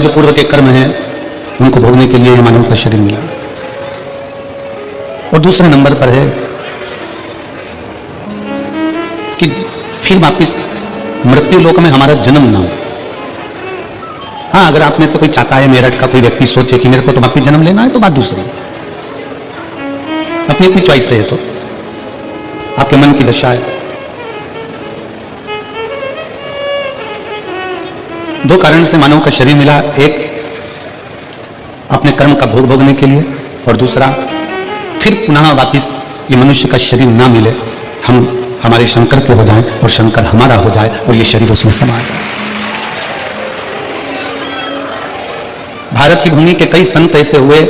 जो पूर्व के कर्म हैं उनको भोगने के लिए मानव का शरीर मिला। और दूसरे नंबर पर है कि फिर वापिस मृत्यु लोक में हमारा जन्म ना हो। हाँ, अगर आप में से कोई चाहता है, मेरठ का कोई व्यक्ति सोचे कि मेरे को तो वापिस जन्म लेना है, तो बात दूसरी, अपनी अपनी चॉइस है, तो आपके मन की दशा है। दो कारण से मानव का शरीर मिला, एक अपने कर्म का भोग भोगने के लिए, और दूसरा फिर पुनः वापिस ये मनुष्य का शरीर ना मिले, हम हमारे शंकर के हो जाएं और शंकर हमारा हो जाए और ये शरीर उसमें समा जाए। भारत की भूमि के कई संत ऐसे हुए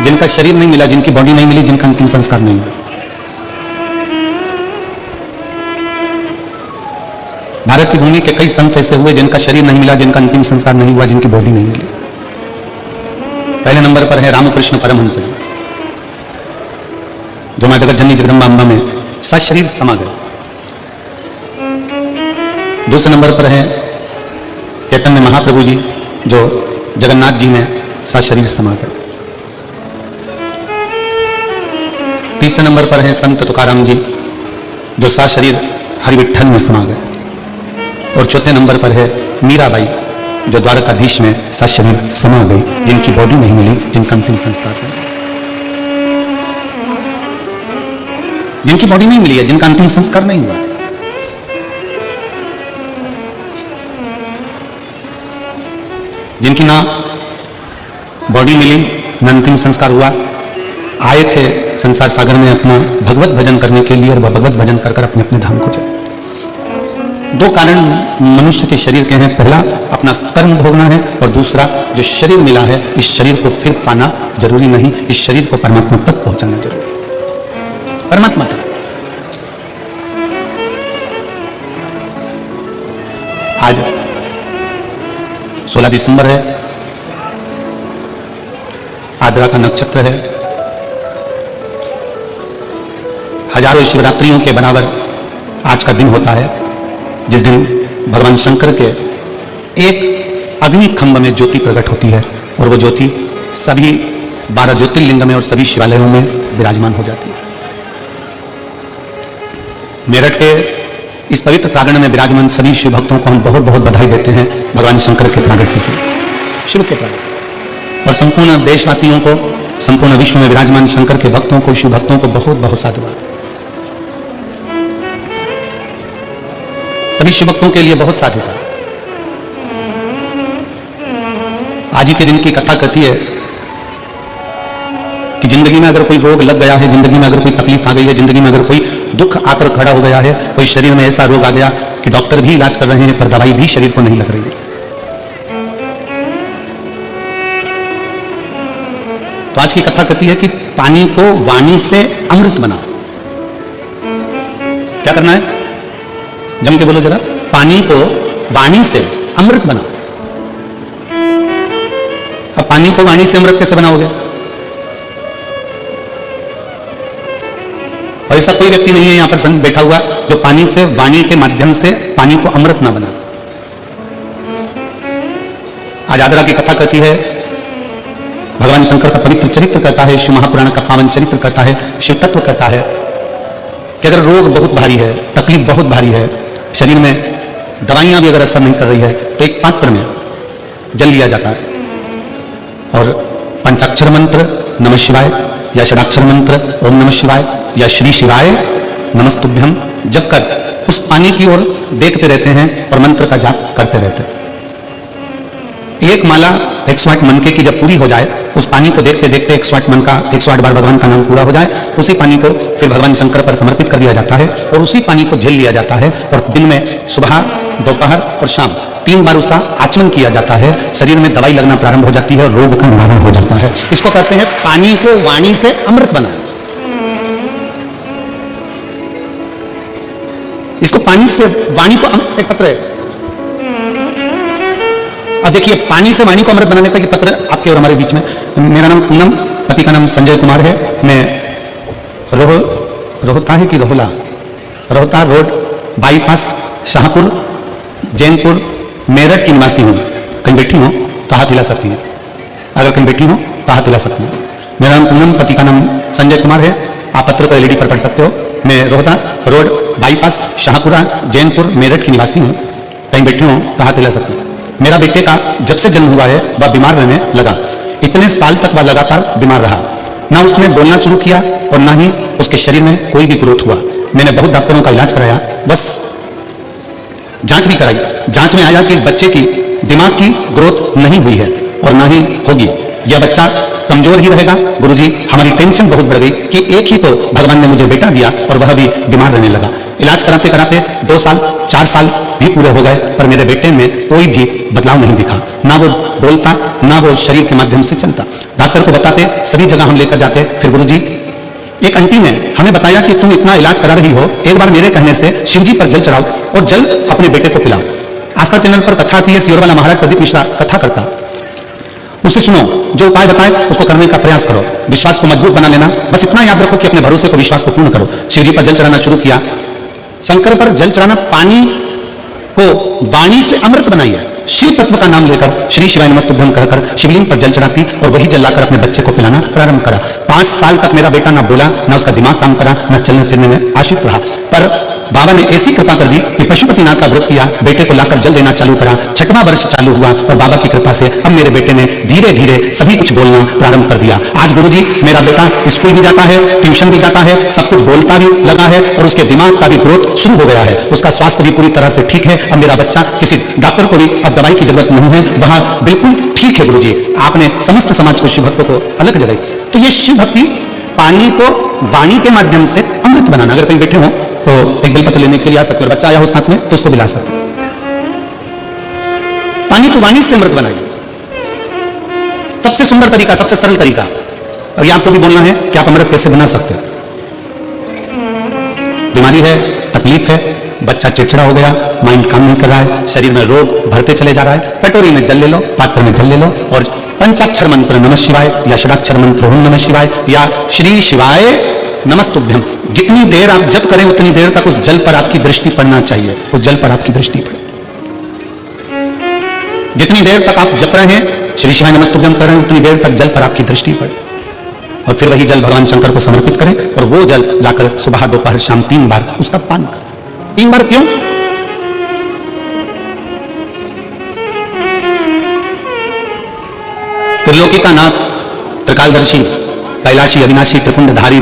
जिनका शरीर नहीं मिला, जिनकी बॉडी नहीं मिली, जिनका अंतिम संस्कार नहीं हुआ। भारत की भूमि के कई संत ऐसे हुए जिनका शरीर नहीं मिला, जिनका अंतिम संस्कार नहीं हुआ, जिनकी बॉडी नहीं मिली। पहले नंबर पर है रामकृष्ण परमहंस जी, जो मां जगत जननी जगदम्बा अम्बा में सशरीर समा गए। दूसरे नंबर पर है चैतन्य महाप्रभु जी, जो जगन्नाथ जी में सशरीर समा गए। तीसरे नंबर पर है संत तुकाराम जी, जो सशरीर हरिविठ्ठल में समा गए। और चौथे नंबर पर है मीराबाई, जो द्वारकाधीश में सशरीर समा गई, जिनकी बॉडी नहीं मिली, जिनका अंतिम संस्कार नहीं, जिनकी बॉडी नहीं मिली है, जिनका अंतिम संस्कार नहीं हुआ। जिनकी ना बॉडी मिली, ना अंतिम संस्कार हुआ, आए थे संसार सागर में अपना भगवत भजन करने के लिए, और वह भगवत भजन कर अपने अपने धाम को चले। दो कारण मनुष्य के शरीर के हैं, पहला अपना कर्म भोगना है, और दूसरा जो शरीर मिला है, इस शरीर को फिर पाना जरूरी नहीं, इस शरीर को परमात्मा तक पहुंचाना जरूरी है, परमात्मा तक। आज 16 दिसंबर है, आद्रा का नक्षत्र है। हजारों शिवरात्रियों के बराबर आज का दिन होता है, जिस दिन भगवान शंकर के एक अग्नि खंभ में ज्योति प्रकट होती है, और वो ज्योति सभी 12 ज्योतिर्लिंग में और सभी शिवालयों में विराजमान हो जाती है। मेरठ के इस पवित्र प्रांगण में विराजमान सभी शिव भक्तों को हम बहुत बहुत बधाई देते हैं, भगवान शंकर के प्रागट्य के लिए, शिव के प्रागट्य। और संपूर्ण देशवासियों को, संपूर्ण विश्व में विराजमान शंकर के भक्तों को, शिव भक्तों को बहुत बहुत साधुवाद। सभी शिव भक्तों के लिए बहुत साधुता। आज ही के दिन की कथा कहती है कि जिंदगी में अगर कोई रोग लग गया है, जिंदगी में अगर कोई तकलीफ आ गई है, जिंदगी में अगर कोई दुख आकर खड़ा हो गया है, कोई शरीर में ऐसा रोग आ गया कि डॉक्टर भी इलाज कर रहे हैं पर दवाई भी शरीर को नहीं लग रही है, तो आज की कथा कहती है कि पानी को वाणी से अमृत बनाओ। क्या करना है? जम के बोलो जरा, पानी को वाणी से अमृत बनाओ। अब पानी को वाणी से अमृत कैसे बनाओगे? और ऐसा कोई व्यक्ति नहीं है यहां पर संत बैठा हुआ जो पानी से, वाणी के माध्यम से पानी को अमृत ना बना। आज आद्रा की कथा कहती है, भगवान शंकर का पवित्र चरित्र कहता है, शिव महापुराण का पावन चरित्र कहता है, शिव तत्व कहता है कि अगर रोग बहुत भारी है, तकलीफ बहुत भारी है, शरीर में दवाइयां भी अगर असर नहीं कर रही है, तो एक पात्र में जल लिया जाता है और पंचाक्षर मंत्र नमः शिवाय या षडाक्षर मंत्र ओम नमः शिवाय या श्री शिवाय नमस्तुभ्यम जप कर उस पानी की ओर देखते रहते हैं और मंत्र का जाप करते रहते हैं। एक माला 108 मनके की जब पूरी हो जाए, उस पानी को देखते देखते 108 मन का 108 बार भगवान का नाम पूरा हो जाए, उसी पानी को फिर भगवान शंकर पर समर्पित कर दिया जाता है और उसी पानी को झेल लिया जाता है और दिन में सुबह, दोपहर और शाम 3 बार उसका आचमन किया जाता है। शरीर में दवाई लगना प्रारंभ हो जाती है और रोग का निवारण हो जाता है। इसको कहते हैं पानी को वाणी से अमृत बनाना। इसको पानी से वाणी को एक पत्र है। अब देखिए, पानी से वाणी को अमृत बनाने का ये पत्र आपके और हमारे बीच में। मेरा नाम पूनम, पति का नाम संजय कुमार है। मैं रोहता है कि रोहता रोड बाईपास शाहपुर जैनपुर मेरठ की निवासी हूं। कहीं बैठी हो तो हाथ हिला सकती हैं, अगर कहीं बैठी हो तो हाथ हिला सकती हैं। मेरा नाम पूनम, पति का नाम संजय कुमार है। आप पत्र को एलईडी पर पढ़ सकते हो। मैं रोहता रोड बाईपास शाहपुरा जैनपुर मेरठ की निवासी हूँ। कहीं बैठी हूँ तो हाथ हिला सकती हूँ। मेरा बेटे का जब से जन्म हुआ है वह बीमार रहने लगा। इतने साल तक वह लगातार बीमार रहा। ना उसने बोलना शुरू किया और ना ही उसके शरीर में कोई भी ग्रोथ हुआ। मैंने बहुत डॉक्टरों का इलाज कराया, बस जांच भी कराई। जांच में आया कि इस बच्चे की दिमाग की ग्रोथ नहीं हुई है और ना ही होगी। यह बच्चा कमजोर ही रहेगा। गुरुजी, हमारी टेंशन बहुत बढ़ गई कि एक ही तो भगवान ने मुझे बेटा दिया और वह भी बीमार रहने लगा। इलाज कराते कराते 2 साल 4 साल भी पूरे हो गए, पर मेरे बेटे में कोई भी बदलाव नहीं दिखा। ना वो बोलता, ना वो शरीर के माध्यम से चलता। डॉक्टर को बताते, सभी जगह हम लेकर जाते। फिर गुरुजी, एक आंटी ने हमें बताया कि तुम इतना इलाज करा रही हो, एक बार मेरे कहने से शिव जी पर जल चढ़ाओ और जल अपने बेटे को पिलाओ। आस्था चैनल पर कथा आती है, सियोर वाला महाराज प्रदीप मिश्रा कथा करता, उसे सुनो, जो उपाय बताए उसको करने का प्रयास करो, विश्वास को मजबूत बना लेना। बस इतना याद रखो कि अपने भरोसे को, विश्वास को पूर्ण करो। शिव जी पर जल चढ़ाना शुरू किया। शंकर पर जल चढ़ाना, पानी को वाणी से अमृत बनाइए। शिव तत्व का नाम लेकर श्री शिवाय नमस्तुभ्यम कहकर शिवलिंग पर जल चढ़ाती और वही जल लाकर अपने बच्चे को पिलाना प्रारंभ करा। 5 साल तक मेरा बेटा ना बोला, ना उसका दिमाग काम करा, ना चलने फिरने में आश्रित रहा। पर बाबा ने ऐसी कृपा कर दी कि पशुपतिनाथ का व्रत किया, बेटे को लाकर जल देना चालू करा। 6वां वर्ष चालू हुआ और बाबा की कृपा से अब मेरे बेटे ने धीरे धीरे सभी कुछ बोलना प्रारंभ कर दिया। आज गुरुजी, मेरा बेटा स्कूल भी जाता है, ट्यूशन भी जाता है, सब कुछ बोलता भी लगा है और उसके दिमाग का भी ग्रोथ शुरू हो गया है। उसका स्वास्थ्य भी पूरी तरह से ठीक है। अब मेरा बच्चा किसी डॉक्टर को भी अब दवाई की जरूरत नहीं है, वहां बिल्कुल ठीक है। गुरुजी, आपने समस्त समाज को, शिव भक्तों को अलग जगाई। तो ये शिव भक्ति, पानी को वाणी के माध्यम से अमृत बनाना। अगर कहीं बैठे हो तो एक बेलपत्र लेने के लिए आ सकते हो, बच्चा आया हो साथ में तो उसको पिला सकते। पानी को वाणी से अमृत बनाइए, सबसे सुंदर तरीका, सबसे सरल तरीका। और ये आपको भी बोलना है कि आप अमृत कैसे बना सकते हैं। बीमारी है, तकलीफ है, बच्चा चिड़चिड़ा हो गया, माइंड काम नहीं कर रहा है, शरीर में रोग भरते चले जा रहा है, कटोरी में जल ले लो, पात्र में जल ले लो और पंचाक्षर मंत्र नमः शिवाय या षडाक्षर मंत्र ओम नमः शिवाय या श्री शिवाय नमस्तुभ्यम, जितनी देर आप जप करें उतनी देर तक उस जल पर आपकी दृष्टि पड़ना चाहिए। उस जल पर आपकी दृष्टि पड़े, जितनी देर तक आप जप रहे हैं, श्री शिवाय नमस्तुभ्यम कर रहे हैं, उतनी देर तक जल पर आपकी दृष्टि पड़े। और फिर वही जल भगवान शंकर को समर्पित करें और वो जल लाकर सुबह दोपहर शाम 3 बार उसका पान करें। 3 बार क्यों? त्रिलोकी का नाथ, त्रिकालदर्शी, कैलाशी, अविनाशी, त्रिकुंडधारी,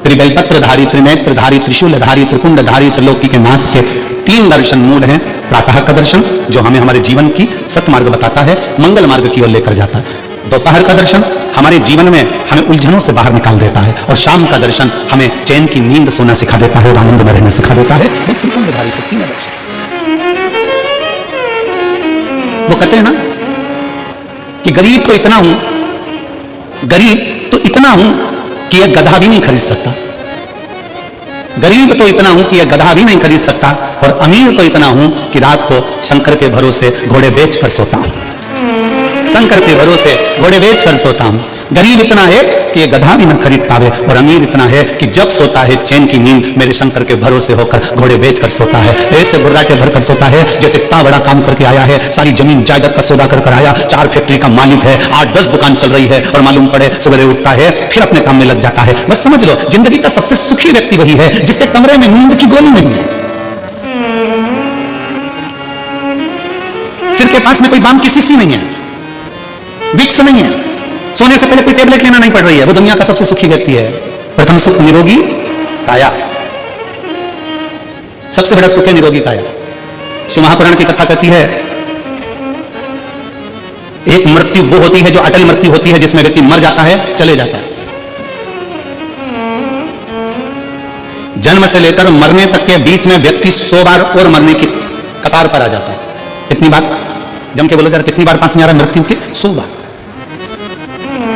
त्रिबलपत्रधारी, त्रिनेत्रधारी, त्रिशूलधारी, त्रिकुंडधारी, त्रिलोकी के नाथ के 3 दर्शन मूल हैं। प्रातः का दर्शन जो हमें हमारे जीवन की सत्मार्ग बताता है, मंगल मार्ग की ओर लेकर जाता है। दोपहर का दर्शन हमारे जीवन में हमें उलझनों से बाहर निकाल देता है और शाम का दर्शन हमें चैन की नींद सोना सिखा देता है और आनंद में रहना सिखा देता है। त्रिकुंडधारी के 3 दर्शन, वो कहते हैं ना कि गरीब तो इतना हूं, गरीब तो इतना हूं कि यह गधा भी नहीं खरीद सकता। गरीब तो इतना हूं कि यह गधा भी नहीं खरीद सकता और अमीर तो इतना हूं कि रात को शंकर के भरोसे घोड़े बेच कर सोता हूं। शंकर के भरोसे घोड़े बेच कर सोता हूं। गरीब इतना है कि यह गधा भी न खरीद पावे और अमीर इतना है कि जब सोता है चैन की नींद मेरे शंकर के भरोसे होकर घोड़े बेच कर सोता है। ऐसे बुर्राटे भर कर सोता है जैसे इतना बड़ा काम करके आया है, सारी जमीन जायदाद का सौदा कर आया, 4 फैक्ट्री का मालिक है, 8-10 दुकान चल रही है और मालूम पड़े सवेरे उठता है फिर अपने काम में लग जाता है। बस समझ लो, जिंदगी का सबसे सुखी व्यक्ति वही है जिसके कमरे में नींद की गोली नहीं है, सिर के पास में कोई बाम की शीशी नहीं है, विक्स नहीं है, सोने से पहले कोई टेबलेट लेना नहीं पड़ रही है। वो दुनिया का सबसे सुखी व्यक्ति है। प्रथम सुख निरोगी काया, सबसे बड़ा सुख है निरोगी काया। शिव महापुराण की कथा कहती है एक मृत्यु वो होती है जो अटल मृत्यु होती है, जिसमें व्यक्ति मर जाता है, चले जाता है। जन्म से लेकर मरने तक के बीच में व्यक्ति 100 बार और मरने की कतार पर आ जाता है। कितनी बार? जम के बोलो जरा, कितनी बार पास में आ रहा मृत्यु के? 100 बार।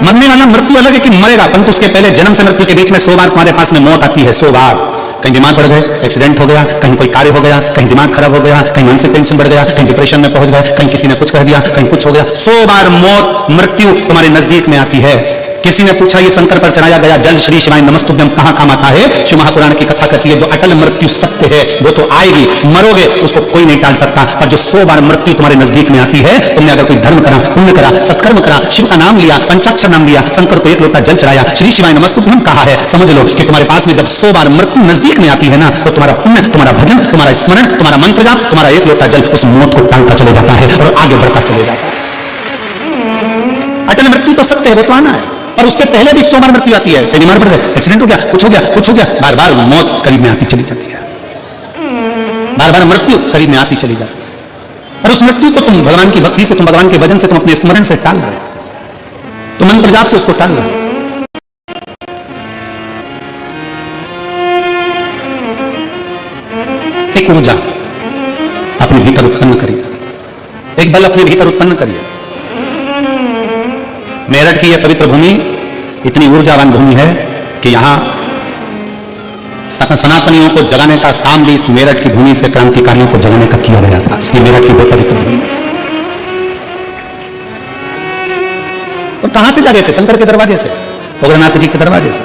मरने वाला मृत्यु अलग है कि मरेगा, परंतु उसके पहले जन्म से मृत्यु के बीच में 100 बार तुम्हारे पास में मौत आती है। 100 बार कहीं बीमार पड़ गए, एक्सीडेंट हो गया, कहीं कोई कार्य हो गया, कहीं दिमाग खराब हो गया, कहीं मानसिक टेंशन बढ़ गया, कहीं डिप्रेशन में पहुंच गए, कहीं किसी ने कुछ कह दिया, कहीं कुछ हो गया। 100 बार मौत मृत्यु तुम्हारे नजदीक में आती है। किसी ने पूछा ये शंकर पर चढ़ाया गया जल श्री शिवाय नमस्तुभ्यम कहां काम आता है? शिव महापुराण की कथा कहती है जो अटल मृत्यु सत्य है वो तो आएगी, मरोगे उसको कोई नहीं टाल सकता। पर जो 100 बार मृत्यु तुम्हारे नजदीक में आती है, तुमने अगर कोई धर्म करा, पुण्य करा, सत्कर्म करा, शिव का नाम लिया, पंचाक्षर नाम लिया, शंकर को एक लोटा जल चढ़ाया, श्री शिवाय नमस्तुभ्यम कहा है, समझ लो कि तुम्हारे पास में जब 100 बार मृत्यु नजदीक में आती है ना, तो तुम्हारा पुण्य, तुम्हारा भजन, तुम्हारा स्मरण, तुम्हारा मंत्र जाप, तुम्हारा एक लोटा जल उस मौत को टालता चले जाता है और आगे बढ़ता चले जाता है। अटल मृत्यु तो सत्य है, वो तो आना है, पर उसके पहले भी 100 बार मृत्यु आती है। कहीं बीमार पड़ गए, एक्सीडेंट हो गया, कुछ हो गया, कुछ हो गया, बार बार मौत करीब में आती चली जाती है, बार बार मृत्यु करीब में आती चली जाती है। और उस मृत्यु को तुम भगवान की भक्ति से, तुम भगवान के भजन से, तुम अपने स्मरण से टाल रहे, तुम मंत्र जाप से उसको टाल रहे। एक ऊर्जा अपने भीतर उत्पन्न करिए, एक बल अपने भीतर उत्पन्न करिए। मेरठ की यह पवित्र भूमि इतनी ऊर्जावान भूमि है कि यहां सनातनियों को जगाने का काम भी इस मेरठ की भूमि से क्रांतिकारियों को जगाने का किया गया था। ये मेरठ की वो पवित्र भूमि। और कहां से जागे थे? शंकर के दरवाजे से, उग्रनाथ जी के दरवाजे से।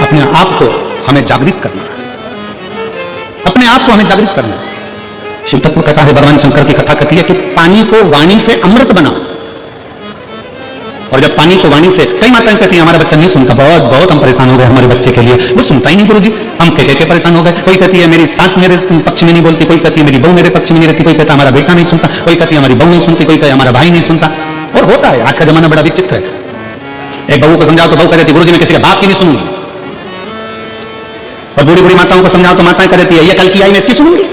अपने आप को हमें जागृत करना है, अपने आप को हमें जागृत करना है। शिव तत्व कहता है, भगवान शंकर की कथा कहती है कि पानी को वाणी से अमृत बनाओ। और जब पानी को वाणी से, कई माताएं कहती हैं हमारा बच्चा नहीं सुनता, बहुत बहुत हम परेशान हो गए हमारे बच्चे के लिए, वो सुनता ही नहीं गुरुजी, हम कह के परेशान हो गए। कोई कहती है मेरी सास मेरे पक्ष में नहीं बोलती, कोई कहती है मेरी बहू मेरे पक्ष में नहीं रहती, कोई कहता हमारा बेटा नहीं सुनता, कोई कहती है हमारी बहू नहीं सुनती, कोई कहता हमारा भाई नहीं सुनता। और होता है, आज का जमाना बड़ा विचित्र है। एक बहू को समझाओ तो बहू कह देती गुरुजी मैं किसी का बाप की नहीं सुनूंगी, और बूढ़ी बूढ़ी माताओं को समझाओ तो माताएं कह देती है ये कल की आई मैं इसकी सुनूंगी।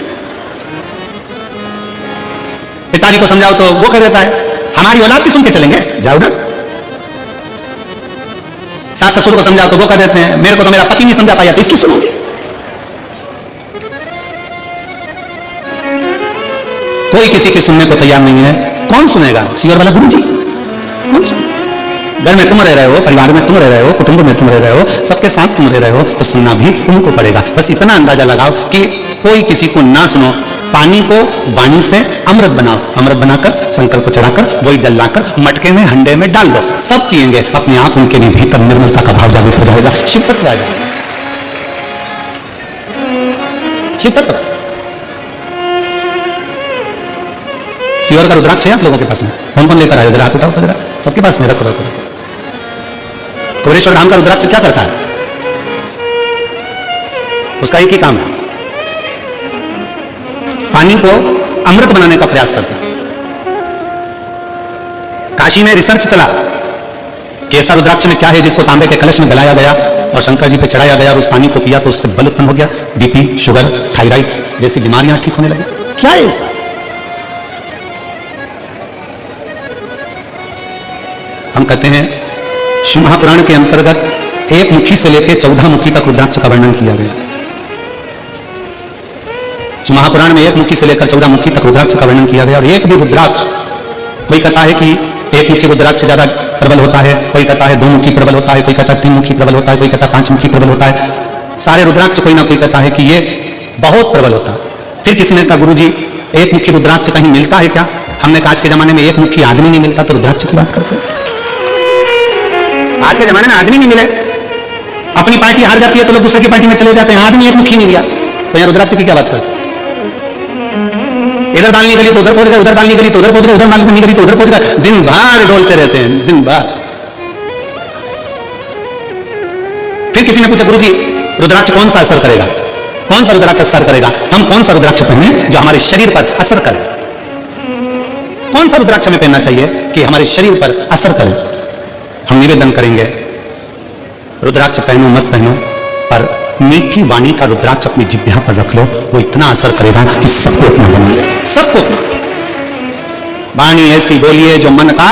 पिताजी को समझाओ तो वो कह देता है हमारी औलाद की सुन के चलेंगे, जाओ उधर। सास ससुर को समझाओ तो वो कह देते हैं मेरे को तो मेरा पति नहीं समझा पाया तो इसकी सुनूंगी। कोई किसी की सुनने को तैयार नहीं है। कौन सुनेगा? सीवर वाला गुरु जी। घर में तुम रह रहे हो, परिवार में तुम रह रहे हो, कुटुंब में तुम रह रहे हो, सबके साथ तुम रह रहे हो, तो सुनना भी तुमको पड़ेगा। बस इतना अंदाजा लगाओ कि कोई किसी को ना सुनो, पानी को वाणी से अमृत बनाओ, अमृत बनाकर शंकर को चढ़ाकर वही जल लाकर मटके में हंडे में डाल दो, सब पिएंगे, अपने आप उनके भी भीतर निर्मलता का भाव जागृत हो जाएगा, शिव तत्व आ जाएगा। शिव तत्व। शिवर का रुद्राक्ष है आप लोगों के पास में? कौन कौन लेकर आए? हाथ उठाओ जरा, सबके पास में रखो रखो रखो। कुबेरेश्वर धाम का रुद्राक्ष क्या करता है? उसका एक ही काम है, पानी को अमृत बनाने का प्रयास करता है। काशी में रिसर्च चला कि ऐसा रुद्राक्ष में क्या है जिसको तांबे के कलश में गलाया गया और शंकर जी पे चढ़ाया गया और उस पानी को पिया तो उससे बल उत्पन्न हो गया, बीपी, शुगर, थायराइड जैसी बीमारियां ठीक होने लगी। क्या है ऐसा? हम कहते हैं शिव महापुराण के अंतर्गत 1 मुखी से लेकर 14 मुखी तक रुद्राक्ष का वर्णन किया गया। शिव महापुराण में 1 मुखी से लेकर 14 मुखी तक रुद्राक्ष का वर्णन किया गया। और एक भी रुद्राक्ष, कोई कहता है कि 1 मुखी रुद्राक्ष ज्यादा प्रबल होता है, कोई कहता है 2 मुखी प्रबल होता है, कोई कहता है 3 मुखी प्रबल होता है, कोई कहता है 5 मुखी प्रबल होता है। सारे रुद्राक्ष कोई ना कोई कहता है कि ये बहुत प्रबल होता है। फिर किसी ने कहा गुरु जी 1 मुखी रुद्राक्ष कहीं मिलता है क्या? हमने कहा आज के जमाने में 1 मुखी आदमी नहीं मिलता तो रुद्राक्ष की बात करते हैं। आज के जमाने में आदमी नहीं मिले, अपनी पार्टी हार जाती है तो लोग दूसरे की पार्टी में चले जाते हैं, आदमी 1 मुखी नहीं मिला तो यहाँ रुद्राक्ष की क्या बात करते? इधर डालनी गली तो उधर पहुंच गए, उधर डालनी गली तो उधर पहुंच गए, उधर डालनी गली तो उधर पहुंच गए, दिन भर डोलते रहते हैं, दिन भर। फिर किसी ने पूछा गुरुजी रुद्राक्ष कौन सा असर करेगा? कौन सा रुद्राक्ष असर करेगा? हम कौन सा रुद्राक्ष पहने जो हमारे शरीर पर असर करे? कौन सा रुद्राक्ष हमें पहनना चाहिए कि हमारे शरीर पर असर करे? हम निवेदन करेंगे रुद्राक्ष पहनो मत पहनो, पर मीठी वाणी का रुद्राक्ष अपनी जिह्वा पर रख लो, वो इतना असर करेगा कि सबको अपना बना ले, सबको अपना। वाणी ऐसी बोलिए जो मन का,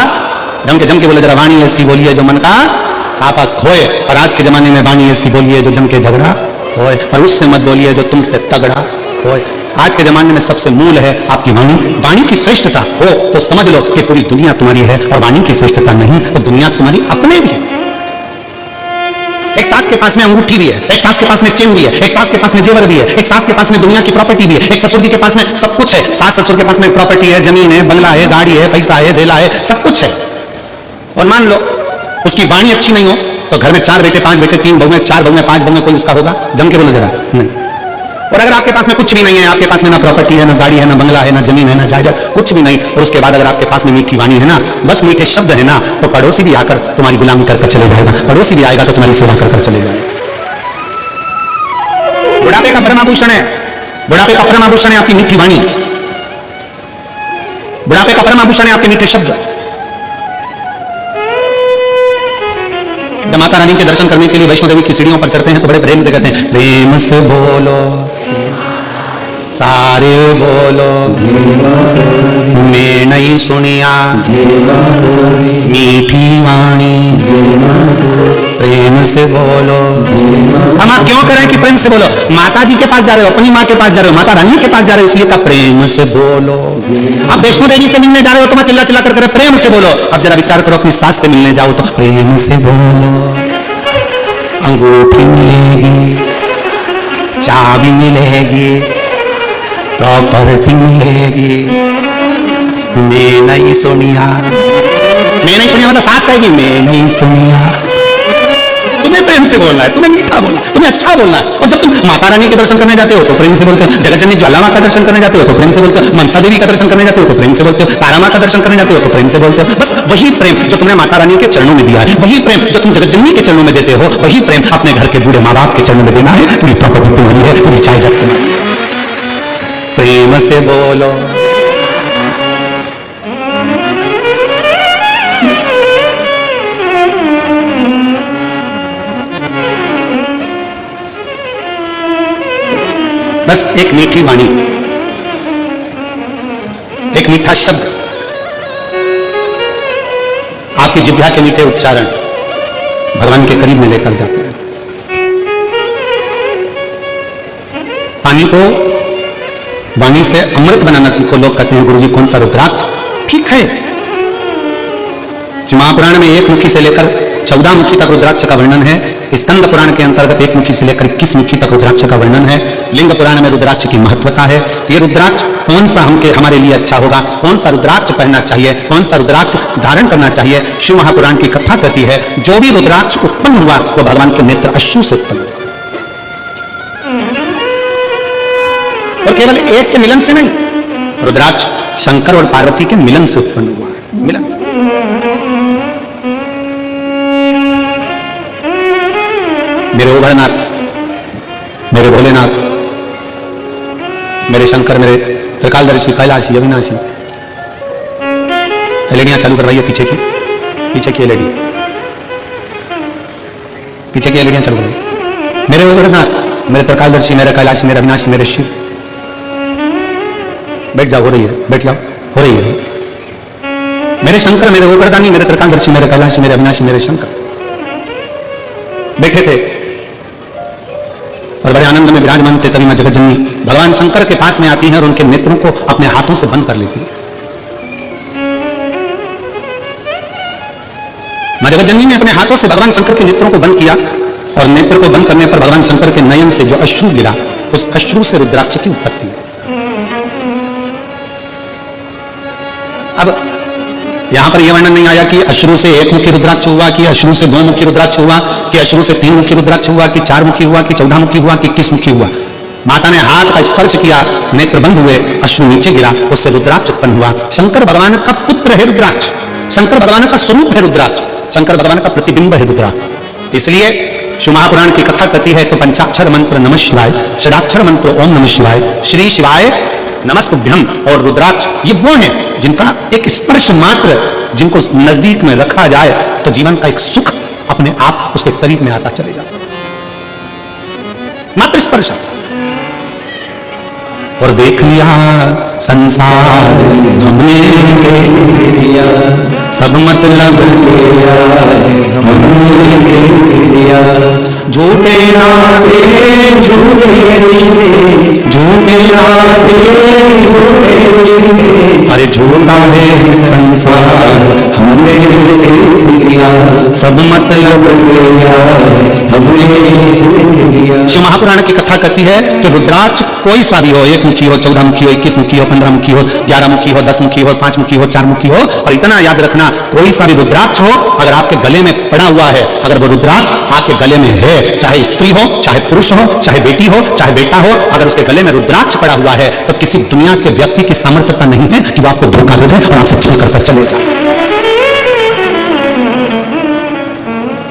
जम के बोले जरा, वाणी ऐसी बोलिए जो मन का आपा खोए। और आज के जमाने में वाणी ऐसी बोलिए जो जम के झगड़ा होए, और उससे मत बोलिए जो तुमसे तगड़ा होए। आज के जमाने में सबसे मूल है आपकी वाणी। वाणी की श्रेष्ठता हो तो समझ लो कि पूरी दुनिया तुम्हारी है, और वाणी की श्रेष्ठता नहीं तो दुनिया तुम्हारी अपने भी है। एक सास के पास में अंगूठी भी है, एक सास के पास में चेन भी है, एक सास के पास में जेवर भी है, एक सास के पास में दुनिया की प्रॉपर्टी भी है, एक ससुर जी के पास में सब कुछ है। सास ससुर के पास में प्रॉपर्टी है, जमीन है, बंगला है, गाड़ी है, पैसा है, धेला है, सब कुछ है। और मान लो उसकी वाणी अच्छी नहीं हो तो घर में 4 बेटे 5 बेटे 3 बहुएं 4 बहुएं 5 बहुएं कोई उसका होगा? जम के बोलो जरा, नहीं। और अगर आपके पास में कुछ भी नहीं है, आपके पास में ना प्रॉपर्टी है, ना गाड़ी है, ना बंगला है, ना जमीन है, ना जायदाद, कुछ भी नहीं, और उसके बाद अगर आपके पास में मीठी वाणी है ना, बस मीठे शब्द है ना, तो पड़ोसी भी आकर तुम्हारी गुलामी कर चले जाएगा, पड़ोसी भी आएगा तो तुम्हारी सेवा कर चले जाएगा। बुढ़ापे का परम आभूषण है, बुढ़ापे का परम आभूषण है आपकी मीठी वाणी, बुढ़ापे का परम आभूषण है आपके मीठे शब्द। जब माता रानी के दर्शन करने के लिए वैष्णो देवी की सीढ़ियों पर चढ़ते हैं तो बड़े प्रेम से कहते हैं, प्रेम से बोलो सारे बोलो, मैं नहीं सुनिया मीठी वाणी, प्रेम से बोलो। हम आप क्यों करें कि प्रेम से बोलो? माता जी के पास जा रहे हो, अपनी माँ के पास जा रहे हो, माता रानी के पास जा रहे हो, इसलिए का प्रेम से बोलो। आप वैष्णो देवी से मिलने जा रहे हो तो मैं चिल्ला चिल्ला कर प्रेम से बोलो। अब जरा विचार करो, अपनी सास से मिलने जाओ तो प्रेम से बोलो। अंगूठी मिलेगी, चाबी मिलेगी, प्रॉपर्टी मिलेगी, मैं नहीं सुनिया, मैं नहीं सुनिया मतलब सास कहेगी मैं नहीं सुनिया। तुम्हें प्रेम से बोलना है, तुम्हें मीठा बोलना है, तुम्हें अच्छा बोलना है। और जब तुम माता रानी के दर्शन करने जाते हो तो प्रेम से बोलते हो, जगत जननी ज्वाला माँ का दर्शन करने जाते हो तो प्रेम से बोलते हो, मनसा देवी का दर्शन करने जाते हो तो प्रेम से बोलते हो, तारा माँ का दर्शन करने जाते हो तो प्रेम से बोलते हो। बस वही प्रेम जो तुमने माता रानी के चरणों में दिया है, वही प्रेम जो तुम जगत जननी के चरणों में देते हो, वही प्रेम अपने घर के बूढ़े माँ बाप के चरणों में देना है। पूरी प्रॉपर्टी तुम्हारी है, पूरी चाय जग तुम्हारी है। प्रेम से बोलो। बस एक मीठी वाणी, एक मीठा शब्द, आपकी जिह्वा के मीठे उच्चारण भगवान के करीब में लेकर जाते हैं। पानी को वाणी से अमृत बनाना सीखो। लोग कहते हैं गुरुजी कौन सा रुद्राक्ष? ठीक है, महापुराण में 1 मुखी से लेकर 14 मुखी तक रुद्राक्ष का वर्णन है। स्कंद पुराण के अंतर्गत 1 मुखी से लेकर 21 मुखी तक रुद्राक्ष का वर्णन है। लिंग पुराण में रुद्राक्ष की महत्वता है। ये रुद्राक्ष कौन सा हमारे लिए अच्छा होगा, कौन सा रुद्राक्ष पहनना चाहिए, कौन सा रुद्राक्ष धारण करना चाहिए, शिव महापुराण की कथा कहती है जो भी रुद्राक्ष उत्पन्न हुआ वो भगवान के नेत्र अश्रु से उत्पन्न हुआ, और केवल एक के मिलन से नहीं, रुद्राक्ष शंकर और पार्वती के मिलन से उत्पन्न हुआ, मिलन से। मेरे उभरनाथ, मेरे भोलेनाथ, मेरे शंकर, मेरे त्रिकालदर्शी, कैलाशी, अविनाशी। एलईडियां चालू करवाइए पीछे की एलईडी, पीछे की एलईडियां चालू करवाइए। मेरे उभरनाथ, मेरे त्रिकालदर्शी, मेरे कैलाशी, मेरे अविनाशी, मेरे शिव। बैठ जाओ, हो रही है, बैठ जाओ, हो रही है। मेरे शंकर, मेरे गोवर्धनी, मेरे त्रिकालदर्शी, मेरे कैलाशी, मेरे अविनाशी, मेरे शंकर बैठे थे और बड़े आनंद में विराजमान थे। तभी मां जगत जननी भगवान शंकर के पास में आती है और उनके नेत्रों को अपने हाथों से बंद कर लेती है। मां जगत जननी ने अपने हाथों से भगवान शंकर के नेत्रों को बंद किया और नेत्र को बंद करने पर भगवान शंकर के नयन से जो अश्रु गिरा, उस अश्रु से रुद्राक्ष की उत्पत्ति है। अब यहां पर यह वर्णन नहीं आया कि अश्रु से 1 मुखी रुद्राक्ष हुआ, कि अश्रु से 2 मुखी रुद्राक्ष हुआ, कि अश्रु से 3 मुखी रुद्राक्ष हुआ, कि 4 मुखी हुआ, कि 14 मुखी हुआ, कि 21 मुखी हुआ। माता ने हाथ का स्पर्श किया, नेत्र बंद हुए, अश्रु नीचे गिरा, उससे रुद्राक्ष उत्पन्न हुआ। शंकर भगवान का पुत्र है रुद्राक्ष, शंकर भगवान का स्वरूप है रुद्राक्ष, शंकर भगवान का प्रतिबिंब है रुद्राक्ष। इसलिए शिव महापुराण की कथा कहती है तो पंचाक्षर मंत्र नमः शिवाय, षडाक्षर मंत्र ओम नमः शिवाय, श्री शिवाय नमस्तुभ्यं और रुद्राक्ष ये वो हैं जिनका एक स्पर्श मात्र, जिनको नजदीक में रखा जाए तो जीवन का एक सुख अपने आप उसके करीब में आता चले जाता, मात्र स्पर्श। और देख लिया संसार हमने देख लिया, सब मतलब हमने देख लिया, झूठे नाते झूठे रिश्ते, झूठे नाते झूठे अरे झूठा है संसार हमने लिया, सब मतलब शिव महापुराण की कथा कहती है कि रुद्राक्ष कोई सा भी हो, 1 मुखी हो, 14 मुखी हो, 21 मुखी हो, 15 मुखी हो, 11 मुखी हो, 10 मुखी हो, 5 मुखी हो, 4 मुखी हो, और इतना याद रखना कोई सा भी रुद्राक्ष हो अगर आपके गले में पड़ा हुआ है, अगर वो रुद्राक्ष आपके गले में है, चाहे स्त्री हो, चाहे पुरुष हो, चाहे बेटी हो, चाहे बेटा हो, अगर उसके गले में रुद्राक्ष पड़ा हुआ है तो किसी दुनिया के व्यक्ति की सामर्थ्यता नहीं है कि वो आपको धोखा दे दे और आपसे छल कर चले जाए।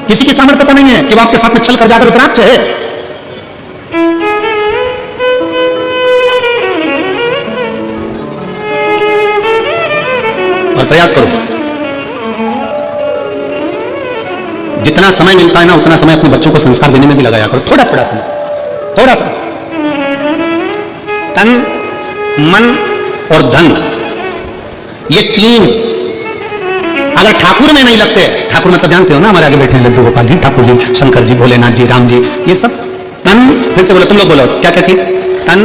किसी की सामर्थ्यता नहीं है कि वो आपके साथ में छल कर जाकर रुद्राक्ष है। और प्रयास करो, जितना समय मिलता है ना उतना समय अपने बच्चों को संस्कार देने में भी लगाया करो। थोड़ा थोड़ा समय, थोड़ा सा। तन, मन और धन, ये 3 अगर ठाकुर में नहीं लगते, ठाकुर मतलब जानते हो ना, हमारे आगे बैठे हैं लड्डू गोपाल जी, ठाकुर जी, शंकर जी, भोलेनाथ जी, राम जी, ये सब तन, फिर से बोलो, तुम लोग बोलो क्या कहती है? तन,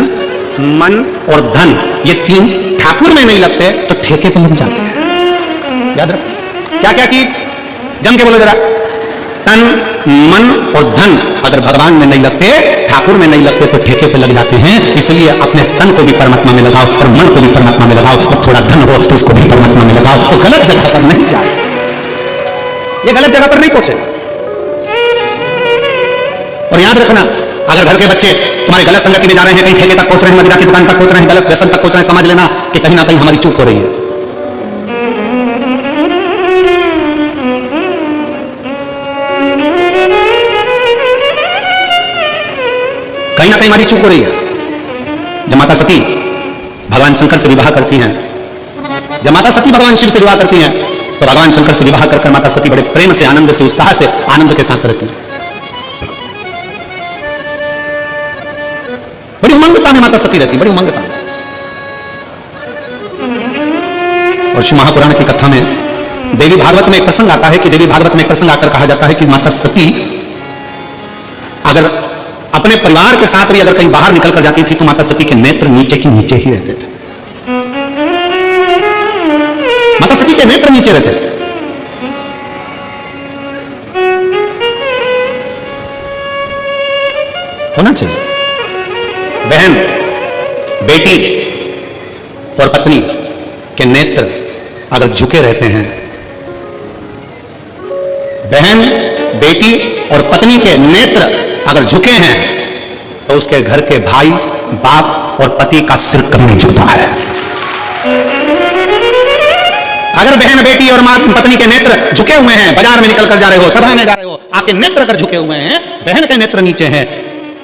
मन और धन, ये 3 ठाकुर में नहीं लगते तो ठेके पे लग जाते हैं। याद रखो क्या क्या की, जम के बोलो जरा। तन, मन और धन अगर भगवान में नहीं लगते, ठाकुर में नहीं लगते तो ठेके पे लग जाते हैं। इसलिए अपने तन को भी परमात्मा में लगाओ और मन को भी परमात्मा में लगाओ, और थोड़ा धन हो तो उसको भी परमात्मा में लगाओ, और गलत जगह पर नहीं जाए, ये गलत जगह पर नहीं पहुंचे। और याद रखना, अगर घर के बच्चे तुम्हारे गलत संगति में जा रहे हैं, कहीं ठेके तक पहुंच रहे हैं, मदिरा की दुकान तक पहुंच रहे हैं, गलत व्यसन तक पहुंच रहे हैं, समझ लेना कि कहीं ना कहीं हमारी चूक हो रही है। कहीं ना कहीं हमारी चूक हो रही है। जब माता सती भगवान शंकर से विवाह करती हैं, जब माता सती भगवान शिव से विवाह करती हैं, तो भगवान शंकर से विवाह कर माता सती बड़े प्रेम से, आनंद से, उत्साह से, आनंद के साथ रहती हैं। बड़ी उमंगता में माता सती रहती, बड़ी उमंगता में। और शिव महापुराण की कथा में देवी भागवत में एक प्रसंग आता है कि देवी भागवत में एक प्रसंग आकर कहा जाता है कि माता सती अगर अपने परिवार के साथ भी अगर कहीं बाहर निकल कर जाती थी तो माता सती के नेत्र नीचे की नीचे ही रहते थे। माता सती के नेत्र नीचे रहते थे। होना चाहिए। बहन, बेटी और पत्नी के नेत्र अगर झुके रहते हैं, बहन, बेटी और पत्नी के नेत्र अगर झुके हैं तो उसके घर के भाई, बाप और पति का सिर कभी नहीं झुकता है। अगर बहन, बेटी और मां, पत्नी के नेत्र झुके हुए हैं, बाजार में निकल कर जा रहे हो, सभा में जा रहे हो, आपके नेत्र अगर झुके हुए हैं, बहन का नेत्र नीचे है,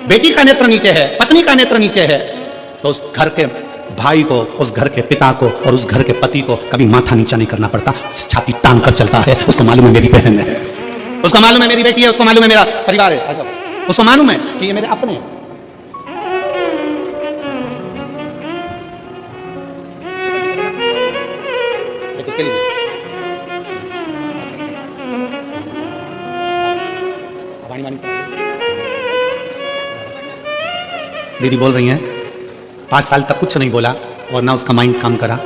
बेटी का नेत्र नीचे है, पत्नी का नेत्र नीचे है, तो उस घर के भाई को, उस घर के पिता को और उस घर के पति को कभी माथा नीचा नहीं करना पड़ता, छाती तान कर चलता है। उसको मालूम है मेरी बहन है, उसको मालूम है मेरी बेटी है, उसको मालूम है मेरा परिवार है, उसको मालूम है कि ये मेरे अपने हैं। उसके लिए दीदी बोल रही हैं 5 साल तक कुछ नहीं बोला और ना उसका माइंड काम करा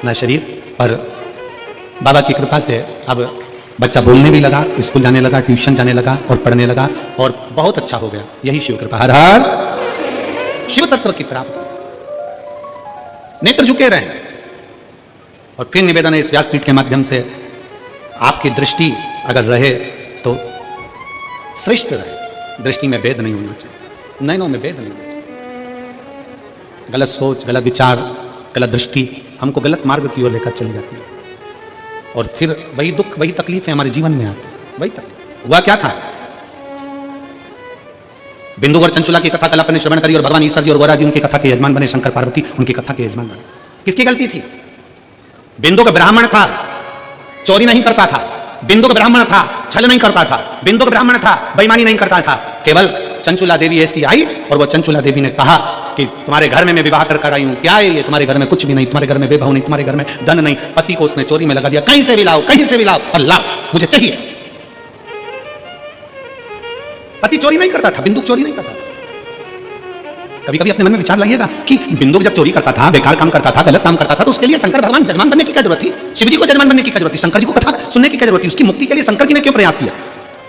ना शरीर, पर बाबा की कृपा से अब बच्चा बोलने भी लगा, स्कूल जाने लगा, ट्यूशन जाने लगा और पढ़ने लगा और बहुत अच्छा हो गया। यही शिव कृपा। हर हर शिव तत्व की प्राप्ति। नेत्र झुके रहे और फिर निवेदन है इस व्यासपीठ के माध्यम से, आपकी दृष्टि अगर रहे तो श्रेष्ठ रहे। दृष्टि में भेद नहीं होना चाहिए, नयनों में भेद नहीं होना चाहिए। गलत सोच, गलत विचार, गलत दृष्टि हमको गलत मार्ग की ओर लेकर चली जाती है और फिर वही दुख, वही तकलीफ हमारे जीवन में आती है। वही तकलीफ हुआ क्या था, बिंदु और चंचुला की कथा कल आपने श्रवण करी और भगवान ईश्वर जी और गौरा जी उनकी कथा के यजमान बने, शंकर पार्वती उनकी कथा के यजमान बने। किसकी गलती थी? बिंदु का ब्राह्मण था, चोरी नहीं करता था। बिंदु का ब्राह्मण था, छल नहीं करता था। बिंदु का ब्राह्मण था, बेईमानी नहीं करता था। केवल चंचुला देवी ऐसी आई और वो चंचुला देवी ने कहा कि तुम्हारे घर में मैं विवाह कर आई हूं, क्या है ये? तुम्हारे घर में कुछ भी नहीं, तुम्हारे घर में वैभव नहीं, तुम्हारे घर में धन नहीं। पति को उसने चोरी में लगा दिया, कहीं से भी लाओ, कहीं से भी लाओ और लाओ, मुझे चाहिए। पति चोरी नहीं करता था, बिंदु चोरी नहीं करता था। कभी कभी अपने मन में विचार लाइएगा कि बिंदु जब चोरी करता था, बेकार काम करता था, गलत काम करता था, तो उसके लिए शंकर भगवान जजमान बनने की क्या जरूरत थी? शिव जी को जजमान बनने की क्या जरूरत थी? शंकर जी को कथा सुनने की क्या जरूरत थी? उसकी मुक्ति के लिए शंकर जी ने क्यों प्रयास किया?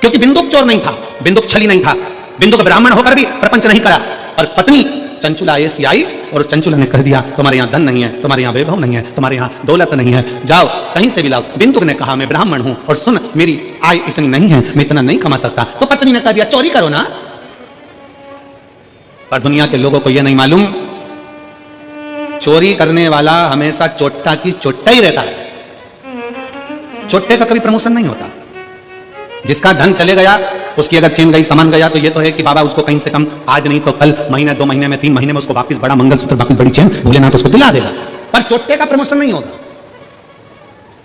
क्योंकि बिंदुक चोर नहीं था, बिंदुक छली नहीं था, बिंदुक ब्राह्मण होकर भी प्रपंच नहीं करा। और पत्नी चंचुला ऐसी आई और उस चंचुला ने कह दिया तुम्हारे यहाँ धन नहीं है, तुम्हारे यहाँ वैभव नहीं है, तुम्हारे यहाँ दौलत नहीं है, जाओ कहीं से भी लाओ। बिंदुक ने कहा मैं ब्राह्मण हूं और सुन मेरी आय इतनी नहीं है, मैं इतना नहीं कमा सकता। तो पत्नी ने कह दिया चोरी करो ना। पर दुनिया के लोगों को यह नहीं मालूम, चोरी करने वाला हमेशा चोट्टा की चोट्टा ही रहता है। चोट्टे का कभी प्रमोशन नहीं होता। जिसका धन चले गया, उसकी अगर चेन गई, सामान गया, तो ये तो है कि बाबा उसको कहीं से कम आज नहीं तो कल, महीने 2 महीने में 3 महीने में उसको वापस बड़ा मंगलसूत्र, वापस बड़ी चेन भोलेनाथ उसको दिला देगा। पर चोट्टे का प्रमोशन नहीं होगा,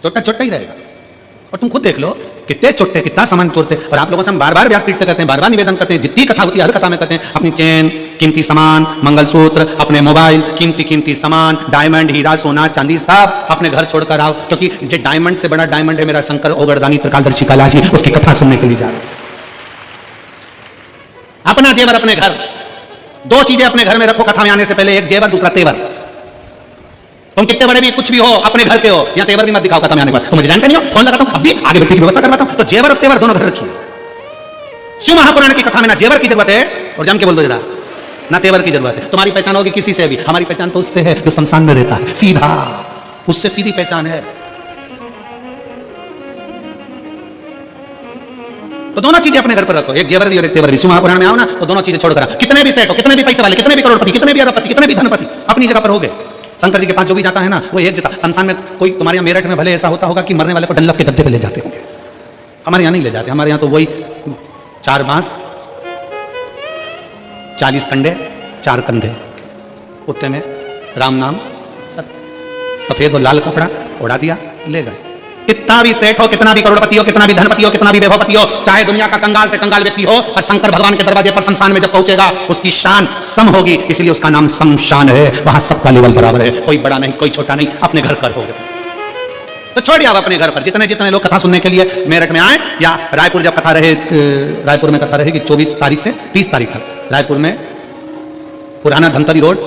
चोट्टा चोट्टा ही रहेगा। और तुम खुद देख लो कितने चोट्टे कितना सामान चोरते। और आप लोगों से हम बार बार व्यासपीठ से कहते हैं, बार बार निवेदन करते हैं, जितनी कथा होती है हर कथा में कहते हैं अपनी चेन, कीमती सामान, मंगलसूत्र, अपने मोबाइल, कीमती सामान, डायमंड, हीरा, सोना, चांदी सब अपने घर छोड़कर आओ। क्योंकि जो डायमंड से बड़ा डायमंड है मेरा शंकर ओगरदानी त्रिकालदर्शी कैलाश जी, उसकी कथा सुनने के लिए जा रहे हैं। अपना जेवर अपने घर, 2 चीजें अपने घर में रखो कथा में आने से पहले, एक जेवर दूसरा तेवर। तुम कितने बड़े भी कुछ भी हो अपने घर के हो, यहाँ तेवर भी मत दिखाओ कथा में आने के बाद। तो मुझे जानते नहीं हो, फोन लगाता हूं, अभी आगे बैठने की व्यवस्था करवाता हूं। तो जेवर और तेवर दोनों घर रखिए। शिव महापुराण की कथा में ना जेवर की जरूरत है, और जम के बोल दो जरा, ना तेवर की जरूरत है। तुम्हारी पहचान होगी किसी से भी, हमारी पहचान तो उससे है जो शमशान में रहता है, सीधा उससे सीधी पहचान है। तो दोनों चीजें अपने घर पर रखो, एक जेवर भी और एक तेवर भी। शिव महापुराण में आओ ना तो दोनों चीजें छोड़कर, कितने भी सेठ हो, कितने भी पैसे वाले, कितने भी करोड़पति, कितने भी अरबपति, कितने भी धनपति, अपनी जगह पर हो गए। शंकर जी के पास जो भी जाता है ना वो एक जता। शमशान में कोई तुम्हारे यहाँ मेरठ में भले ऐसा होता होगा कि मरने वाले को डल्लफ के गद्दे पे ले जाते होंगे, हमारे यहाँ नहीं ले जाते। हमारे यहाँ तो वही 4 बांस, 40 कंडे, 4 कंधे, कुत्ते में राम नाम, सफेद और लाल कपड़ा उड़ा दिया, ले गए। कितना भी सेठ हो, कितना भी करोड़पति हो, कितना भी धनपति हो, कितना भी वैभवपति हो, चाहे दुनिया का कंगाल से कंगाल व्यक्ति हो, पर शंकर भगवान के दरवाजे पर शमशान में जब पहुंचेगा उसकी शान सम होगी, इसलिए उसका नाम शमशान है। वहां सबका लेवल बराबर है, कोई बड़ा नहीं कोई छोटा नहीं, अपने घर पर हो गए। तो छोड़िए आप अपने घर पर। जितने जितने लोग कथा सुनने के लिए मेरठ में आए या रायपुर जब कथा रहे, रायपुर में कथा रहेगी 24 तारीख से 30 तारीख तक, रायपुर में पुराना धमतरी रोड,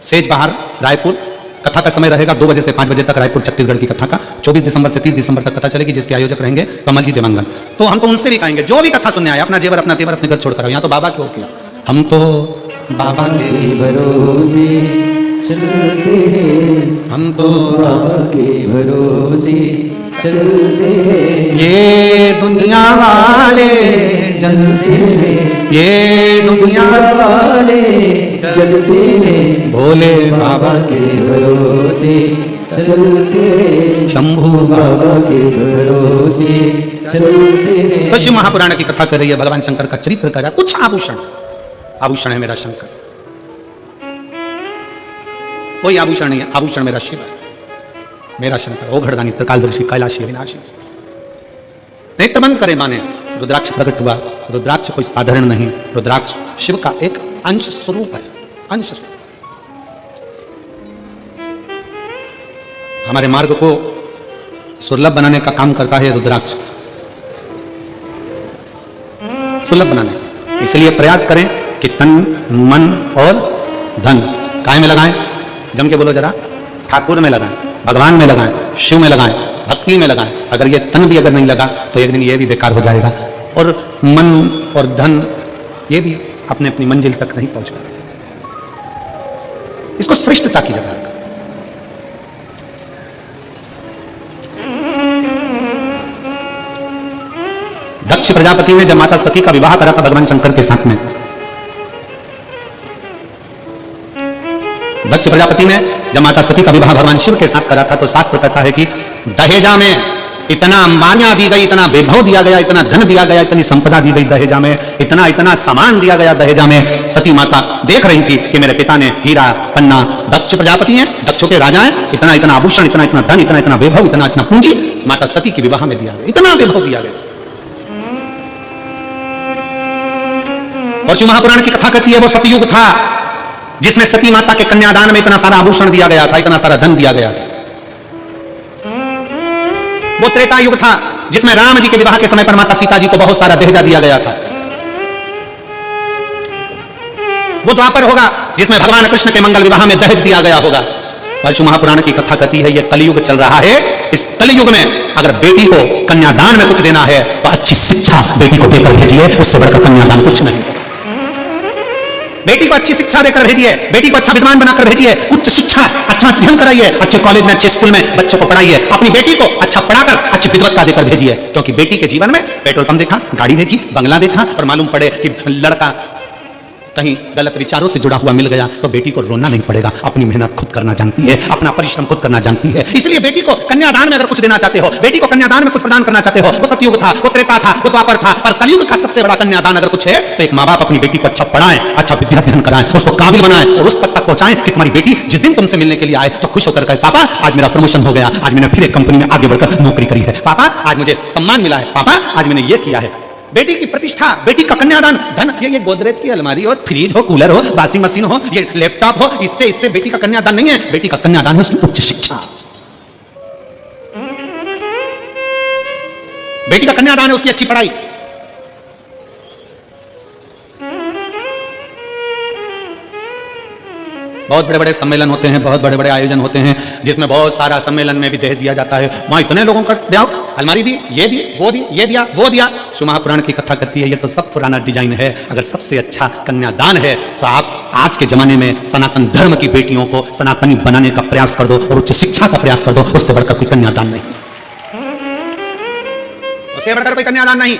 सेज बहार, रायपुर। कथा का समय रहेगा 2 बजे से 5 बजे तक, रायपुर छत्तीसगढ़ की कथा का। 24 दिसंबर से 30 दिसंबर तक कथा चलेगी, जिसके आयोजक रहेंगे कमल जी देवांगन। तो हम तो उनसे भी कहेंगे जो भी कथा सुनने आए अपना जेवर अपना तेवर अपने घर छोड़कर, यहाँ तो बाबा क्यों किया, हम तो बाबा के भरोसे चलते हैं, हम तो बाबा के भरोसे चलते हैं। ये दुनिया वाले जलते हैं, ये दुनिया वाले चलते हैं, भोले बाबा के भरोसे चलते हैं, शंभू बाबा के भरोसे चलते हैं। तो शिव महापुराण की कथा कर रही है, भगवान शंकर का चरित्र कर रहा है। कुछ आभूषण है मेरा शंकर, कोई आभूषण नहीं है, आभूषण मेरा शिव है, मेरा शंकर ओघड़दानी त्रिकालदर्शी कैलाशी अविनाशी। नेत्र बंद करे माने रुद्राक्ष प्रकट हुआ। रुद्राक्ष कोई साधारण नहीं, रुद्राक्ष शिव का एक अंश स्वरूप है, अंश स्वरूप। हमारे मार्ग को सुलभ बनाने का काम करता है रुद्राक्ष, सुलभ बनाने। इसलिए प्रयास करें कि तन मन और धन काय में लगाएं, जम के बोलो जरा, ठाकुर में लगाएं, भगवान में लगाएं, शिव में लगाएं, भक्ति में लगाएं। अगर ये तन भी अगर नहीं लगा तो एक दिन ये भी बेकार हो जाएगा, और मन और धन ये भी अपने अपनी मंजिल तक नहीं पहुंच पाएगा। इसको श्रेष्ठता की जगह रखा। दक्ष प्रजापति ने जब माता सती का विवाह करा था भगवान शंकर के साथ में, दक्ष प्रजापति ने जब माता सती का विवाह भगवान शिव के साथ करा था, तो शास्त्र कहता है कि दहेजा में इतना अंबानियां दी गई, इतना वैभव दिया गया, इतना धन दिया गया, इतनी संपदा दी गई दहेजा में, इतना सामान दिया गया दहेजा में। सती माता देख रही थी कि मेरे पिता ने हीरा पन्ना, दक्ष प्रजापति हैं, दक्षों के राजा हैं, इतना आभूषण, इतना धन, इतना वैभव, इतना पूंजी माता सती के विवाह में दिया गया, इतना वैभव दिया गया। और शिव महापुराण की कथा कहती है वो सतयुग था जिसमें सती माता के कन्यादान में इतना सारा आभूषण दिया गया था, इतना सारा धन दिया गया था। वो त्रेता युग था जिसमें राम जी के विवाह के समय पर माता सीता जी को बहुत सारा दहेजा दिया गया था। वो द्वापर होगा जिसमें भगवान कृष्ण के मंगल विवाह में दहेज दिया गया होगा। परशु महापुराण की कथा कहती है, यह कलयुग चल रहा है। इस कलयुग में अगर बेटी को कन्यादान में कुछ देना है तो अच्छी शिक्षा बेटी को देकर भेजिए, उससे बढ़कर कन्यादान कुछ नहीं। बेटी को अच्छी शिक्षा देकर भेजिए, बेटी को अच्छा विद्वान बनाकर भेजिए, उच्च शिक्षा, अच्छा अध्ययन कराइए, अच्छे कॉलेज में अच्छे स्कूल में बच्चों को पढ़ाइए, अपनी बेटी को अच्छा पढ़ाकर अच्छी विद्वत्ता देकर भेजिए। क्योंकि बेटी के जीवन में पेट्रोल पंप देखा, गाड़ी देखी, बंगला देखा और मालूम पड़े कि लड़का कहीं गलत विचारों से जुड़ा हुआ मिल गया तो बेटी को रोना नहीं पड़ेगा। अपनी मेहनत खुद करना जानती है, अपना परिश्रम खुद करना जानती है। इसलिए बेटी को कन्यादान में अगर कुछ देना चाहते हो, बेटी को कन्यादान में कुछ प्रदान करना चाहते हो, वो सतयुग था, वो त्रेता था, वो द्वापर था, पर कलयुग का सबसे बड़ा कन्यादान अगर कुछ है तो एक माँ बाप अपनी बेटी को अच्छा पढ़ाएं, अच्छा विद्याध्ययन कराएं, उसको काबिल बनाएं और उस तक पहुंचाएं कि तुम्हारी बेटी जिस दिन तुमसे मिलने के लिए आए तो खुश होकर कहे, पापा आज मेरा प्रमोशन हो गया, आज मैंने फिर एक कंपनी में आगे बढ़कर नौकरी करी है, पापा आज मुझे सम्मान मिला है, पापा आज मैंने ये किया है। बेटी की प्रतिष्ठा, बेटी का कन्यादान, धन, ये गोदरेज की अलमारी हो, फ्रिज हो, कूलर हो, वॉशिंग मशीन हो, ये लैपटॉप हो, इससे बेटी का कन्यादान नहीं है। बेटी का कन्यादान है उसकी उच्च शिक्षा। बेटी का कन्यादान है उसकी अच्छी पढ़ाई। बहुत बड़े बड़े सम्मेलन होते हैं, बहुत बड़े बड़े आयोजन होते हैं जिसमें बहुत सारा सम्मेलन में भी दहेज दिया जाता है। वहां इतने लोगों का ब्याह, अलमारी दी, ये दी, वो दी, ये दिया, वो दिया। शिव महापुराण की कथा कहती है ये तो सब पुराना डिजाइन है। अगर सबसे अच्छा कन्यादान है तो आप आज के जमाने में सनातन धर्म की बेटियों को सनातनी बनाने का प्रयास कर दो और उच्च शिक्षा का प्रयास कर दो, उससे बढ़कर कोई कन्यादान नहीं, उससे बढ़कर कोई कन्यादान नहीं।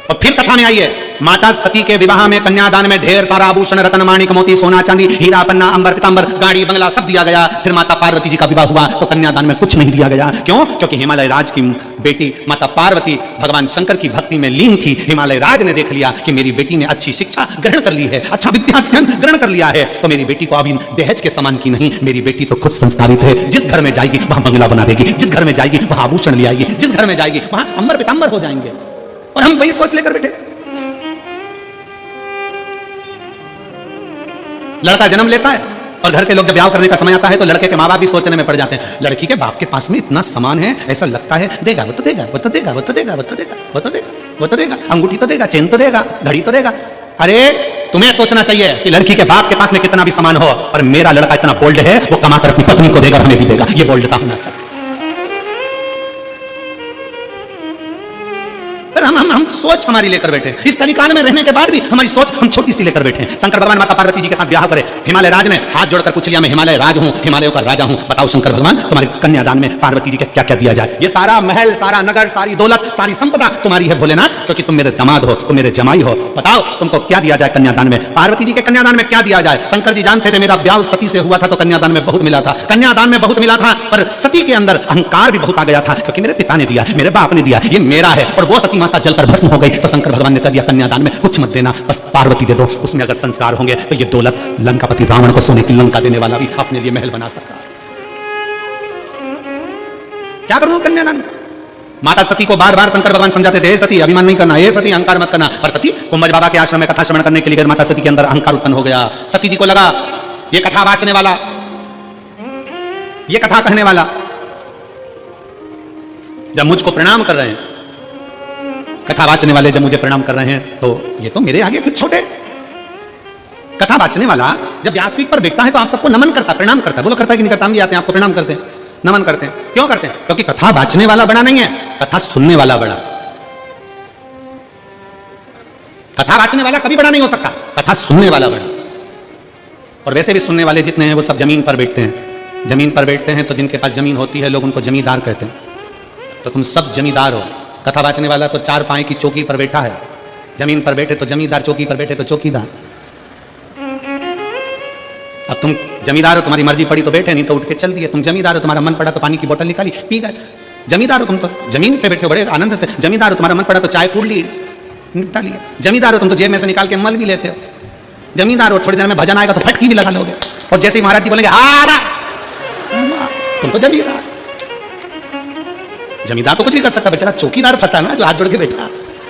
और फिर कथा में आइए, माता सती के विवाह में कन्यादान में ढेर सारा आभूषण, रत्न, माणिक, मोती, सोना, चांदी, हीरा, पन्ना, अंबर, पीतांबर, गाड़ी, बंगला सब दिया गया। फिर माता पार्वती जी का विवाह हुआ तो कन्यादान में कुछ नहीं दिया गया। क्यों? क्योंकि हिमालय राज की बेटी माता पार्वती भगवान शंकर की भक्ति में लीन थी। हिमालय राज ने देख लिया कि मेरी बेटी ने अच्छी शिक्षा ग्रहण कर ली है, अच्छा विद्याध्ययन ग्रहण कर लिया है, तो मेरी बेटी को अभी दहेज के समान की नहीं, मेरी बेटी तो खुद संस्कारित है। जिस घर में जाएगी वहां बंगला बना देगी, जिस घर में जाएगी वहां आभूषण ले आएगी, जिस घर में जाएगी वहां अंबर पीतांबर हो जाएंगे। और हम वही सोच लेकर बैठे। लड़का जन्म लेता है और घर के लोग जब ब्याह करने का समय आता है तो लड़के के माँ बाप भी सोचने में पड़ जाते हैं, लड़की के बाप के पास में इतना सामान है, ऐसा लगता है देगा, वो तो देगा, वो तो देगा, वो तो देगा, वो तो देगा, वो तो देगा, वो तो देगा, अंगूठी तो देगा, चेन तो देगा, घड़ी तो देगा। अरे तुम्हें सोचना चाहिए कि लड़की के बाप के पास में कितना भी सामान हो, और मेरा लड़का इतना बोल्ड है वो कमाकर अपनी पत्नी को देगा, हमें भी देगा। ये बोल्डता होना चाहिए। हम सोच हमारी लेकर बैठे, इस कलिकाल में रहने के बाद भी हमारी सोच हम छोटी सी लेकर बैठे। शंकर भगवान माता पार्वती जी के साथ ब्याह करे, हिमालय राज ने हाथ जोड़कर पूछ लिया, मैं हिमालय राज हूं, हिमालयों का राजा हूं, बताओ शंकर भगवान तुम्हारे कन्यादान में पार्वती जी के क्या क्या दिया जाए? ये सारा महल, सारा नगर, सारी दौलत, सारी संपदा तुम्हारी है भोलेनाथ, क्योंकि तुम मेरे दामाद हो, तुम मेरे जमाई हो। बताओ तुमको क्या दिया जाए कन्यादान में? पार्वती जी के कन्यादान में क्या दिया जाए? शंकर जी जानते थे मेरा ब्याह सती से हुआ था तो कन्यादान में बहुत मिला था, कन्यादान में बहुत मिला था, पर सती के अंदर अहंकार भी बहुत आ गया था, क्योंकि मेरे पिता ने दिया, मेरे बाप ने दिया, ये मेरा है। और वो सती माता जलकर भस्म हो गई तो शंकर भगवान ने कह दिया कन्यादान में कुछ मत देना, बस पार्वती दे दो, उसमें अगर संस्कार होंगे तो ये दौलत लंकापति रावण को सोने की लंका देने वाला भी अपने लिए महल बना सकता है। क्या करूं कन्यादान का? माता सती को बार बार शंकर भगवान समझाते थे, सती अभिमान नहीं करना, हे सती अहंकार मत करना। पर सती कुंभज बाबा के आश्रम में कथा श्रवण करने के लिए माता सती के अंदर अहंकार उत्पन्न हो गया। सती जी को लगा ये कथा वाचने वाला, ये कथा कहने वाला जब मुझको प्रणाम कर रहे हैं, कथा वाचने वाले जब मुझे प्रणाम कर रहे हैं तो ये तो मेरे आगे कुछ छोटे। कथा वाचने वाला जब व्यासपीठ पर बैठता है तो आप सबको नमन करता, प्रणाम करता है। बोलो करता है कि नहीं करता? हम भी आते हैं, आपको प्रणाम करते हैं, नमन करते हैं। क्यों करते हैं? क्योंकि कथा वाचने वाला बड़ा नहीं है, कथा सुनने वाला बड़ा। कथा वाचने वाला कभी बड़ा नहीं हो सकता, कथा सुनने वाला बड़ा। और वैसे भी सुनने वाले जितने हैं वो सब जमीन पर बैठते हैं। जमीन पर बैठते हैं तो जिनके पास जमीन होती है लोग उनको जमींदार कहते हैं। तो तुम सब जमींदार हो। कथा वाचने वाला तो चार पाए की चौकी पर बैठा है, जमीन पर बैठे तो जमींदार, चौकी पर बैठे तो चौकीदार। अब तुम जमींदार हो, तुम्हारी मर्जी पड़ी तो बैठे, नहीं तो उठ के चल दिए। तुम जमींदार हो, तुम्हारा मन पड़ा तो पानी की बोतल निकाली पी गए। जमींदार हो तुम तो जमीन पे बैठे बड़े आनंद से। जमींदार हो, तुम्हारा मन पड़ा तो चाय कूड़ ली, निपटा लिया। जमींदार हो तुम तो जेब में से निकाल के मल भी लेते हो। जमींदार हो, थोड़ी देर में भजन आएगा तो फटकी भी लगा लोगे, और जैसे ही महाराज जी बोलेंगे हारा, तुम तो जमींदार। जमींदार तो कुछ नहीं कर सकता, बेचारा चौकीदार फंसा ना, जो हाथ जोड़ के बैठा,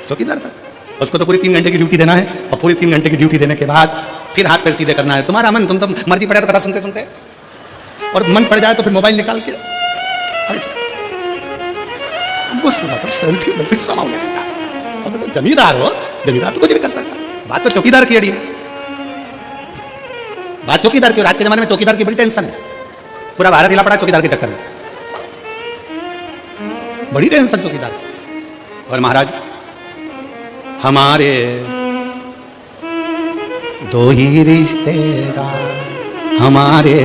चौकीदार फंसा। उसको तो पूरी 3 घंटे की ड्यूटी देना है, और पूरी 3 घंटे की ड्यूटी देने के बाद फिर हाथ पैर सीधे करना है। तुम्हारा मन, तुम तो मर्जी पड़े तो कथा सुनते सुनते, और मन पड़ जाए तो फिर मोबाइल निकाल के जमींदार हो, जमींदार तो कुछ नहीं कर सकता। बात तो चौकीदार की अड़ी है। बात चौकीदार की, आज के जमाने में चौकीदार की बड़ी टेंशन है, पूरा भारत हिला पड़ा चौकीदार के चक्कर में, बड़ी टेंशन चौकीदार। और महाराज हमारे दो ही रिश्तेदार, हमारे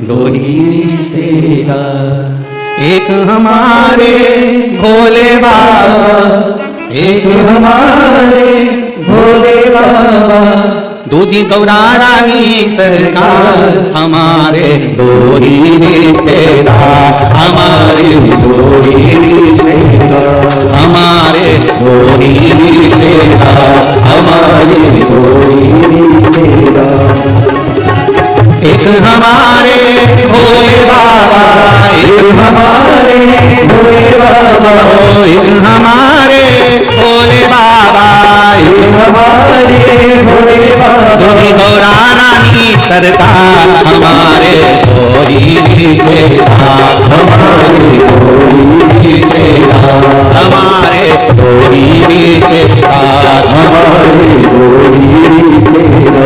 दो ही रिश्तेदार, एक हमारे भोले बाबा, एक हमारे भोले बाबा, दूजी गौरा रानी सरकार, हमारे दो ही रिश्तेदार, हमारे दो ही रिश्तेदार, हमारे दो ही रिश्तेदार, हमारे दो ही रिश्तेदार, एक हमारे भोले बाबा, एक हमारे भोले बाबा, एक हमारे भोले बाबा, एक हमारे भोले बाबा, दूजी गौरा रानी सरकार, हमारे दो ही रिश्तेदार, हमारे दो ही रिश्तेदार, हमारे दो ही रिश्तेदार, हमारे दो ही रिश्तेदार।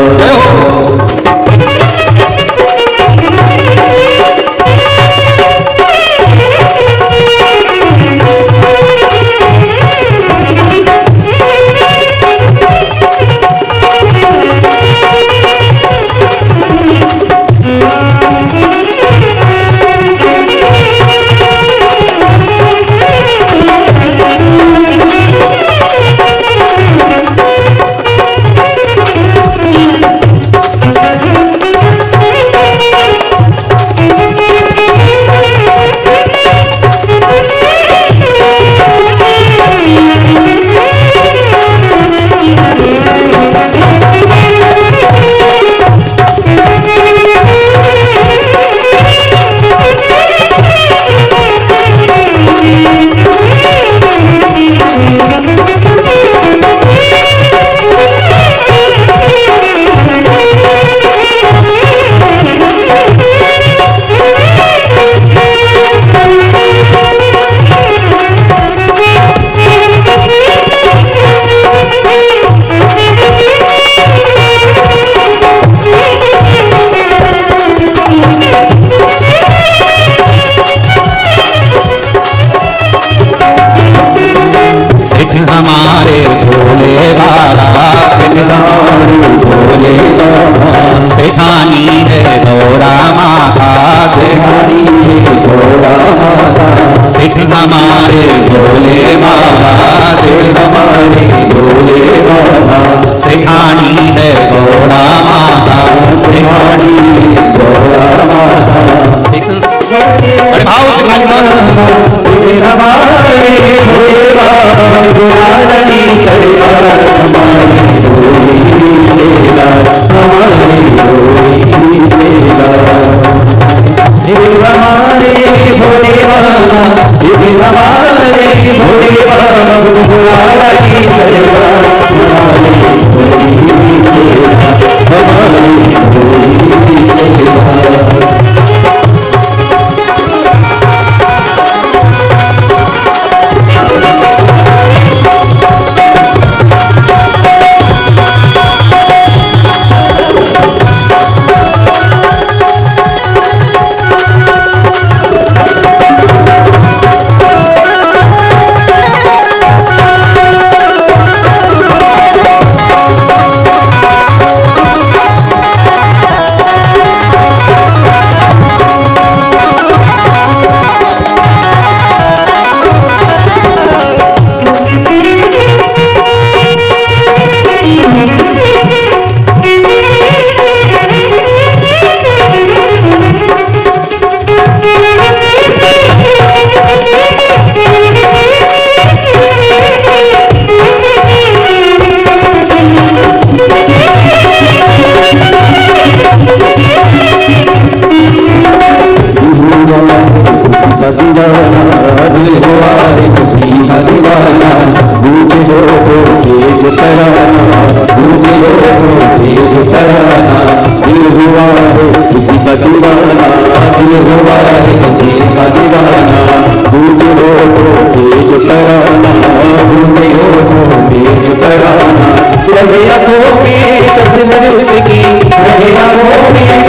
रहे आँखों में तस्वीर उसकी, रहे आँखों में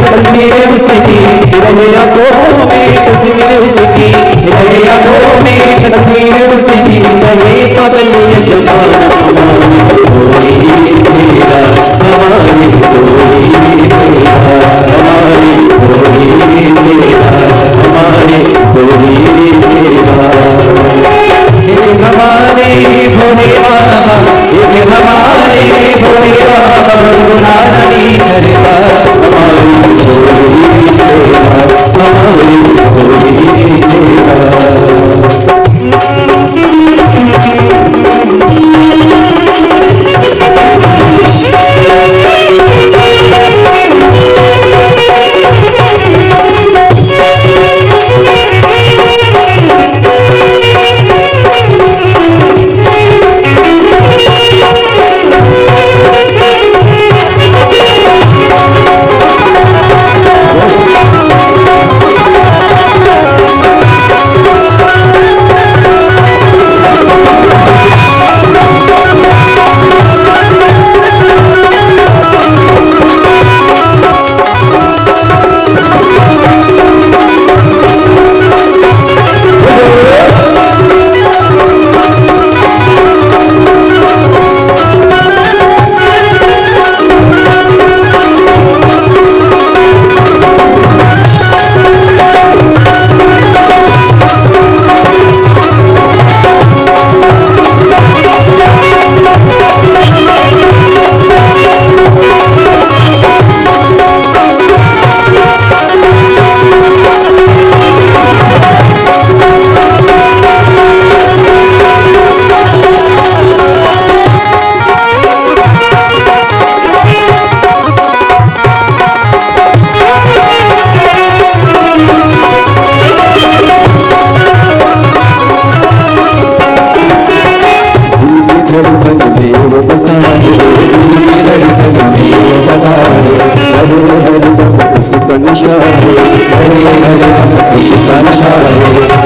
रहे हरदम खुशी का नशा है,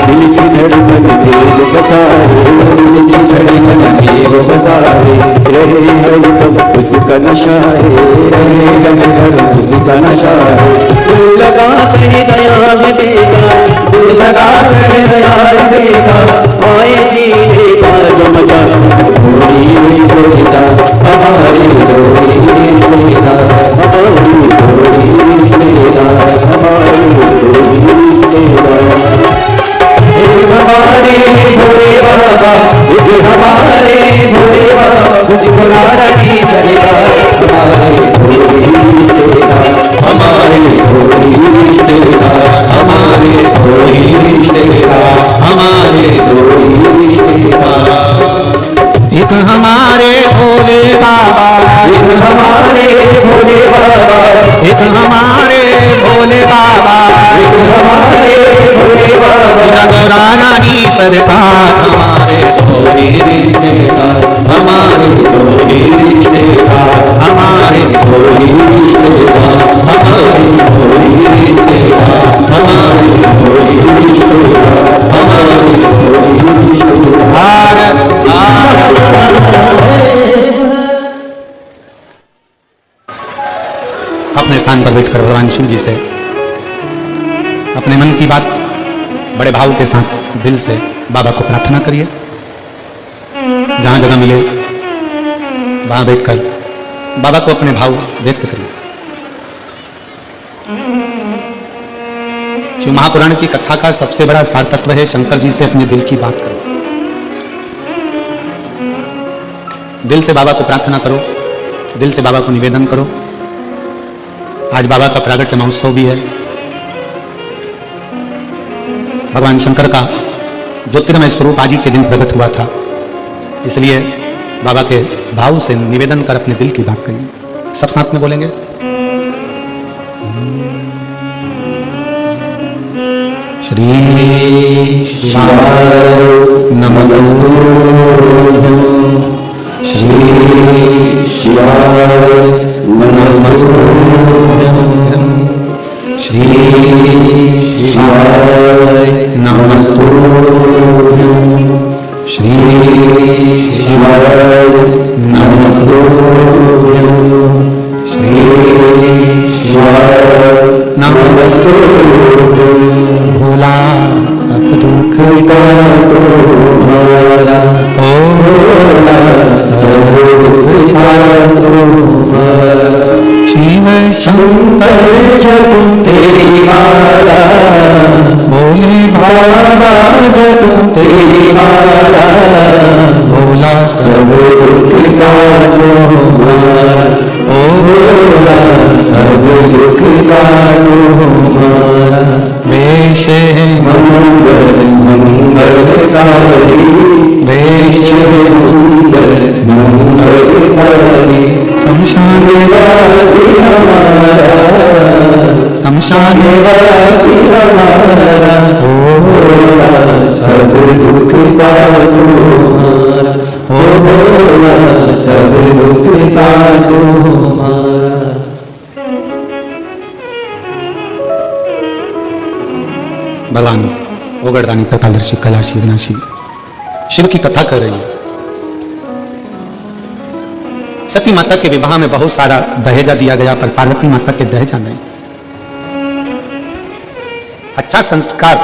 दिल की धड़कन में वो बसा है, दिल की धड़कन में वो बसा है, रहे हरदम उसका नशा है, रहे हरदम उसका नशा है। दिल लगा कर दया देगा, दिल लगा कर दया देगा, आए जीने का जो मजा थोड़ी हुई सोचता हमारी थोड़ी हुई सोचता हमारी थोड़ी हुई सोचता हमारी थोड़ी हुई सोचता। एक हमारे भोले बाबा, एक हमारे भोले बाबा, मुझको नारा की सरेगा हमारे थोड़ी हुई सोचता हमारे थोड़ी हुई सोचता हमारे थोड़ी हुई सोचता हमारे थोड़ी हुई सोचता। एक हमारे भोले बाबा, एक हमारे भोले बाबा, एक हमारे भोले बाबा, एक हमारे भोले बाबा, नगरानी सरकार हमारे थोड़ी रिश्तेदार हमारे थोड़ी रिश्तेदार हमारे थोड़ी रिश्तेदार हमारे थोड़ी रिश्तेदार हमारे थोड़ी रिश्तेदार हमारे थोड़ी रिश्तेदार। भारत अपने स्थान पर बैठकर भगवान शिव जी से अपने मन की बात बड़े भाव के साथ दिल से बाबा को प्रार्थना करिए। जहां जगह मिले वहां बैठकर बाबा को अपने भाव व्यक्त करिए। शिव महापुराण की कथा का सबसे बड़ा सार तत्व है शंकर जी से अपने दिल की बात करो। दिल से बाबा को प्रार्थना करो, दिल से बाबा को निवेदन करो। आज बाबा का प्रागट्य महोत्सव भी है। भगवान शंकर का ज्योतिर्मय स्वरूप आज ही के दिन प्रकट हुआ था, इसलिए बाबा के भाव से निवेदन कर अपने दिल की बात करिए। सब साथ में बोलेंगे। श्री शिवाय नमस्तुभ्यं, श्री शिवाय नमस्तुभ्यं, श्री शिवाय नमस्तुभ्यं, श्री शिवाय नमस्तुभ्यं, श्री शिवाय नमस्तुभ्यं। भोला सब दुख का तुम्हारा, भोला सब दुख का तुम्हारा, शिव शंकर जपो तेरी माला, भोले बाबा जपो तेरी माला, भोला सब दुख का तुम्हारा, ओ भोला सब दुख का तुम्हारा। वेश मंगल मंगलकारी, वेश मंगल मंगलकारी, शमशान वासी हमारा, शमशान वासी हमारा, ओ भोला सब दुख का तुम्हारा, ओ भोला सब दुख का तुम्हारा। भगवान ओगड़दानी तथादर्शी कैलाशी विनाशी शिव की कथा कर रही है। सती माता के विवाह में बहुत सारा दहेजा दिया गया, पर पार्वती माता के दहेजा नहीं। अच्छा संस्कार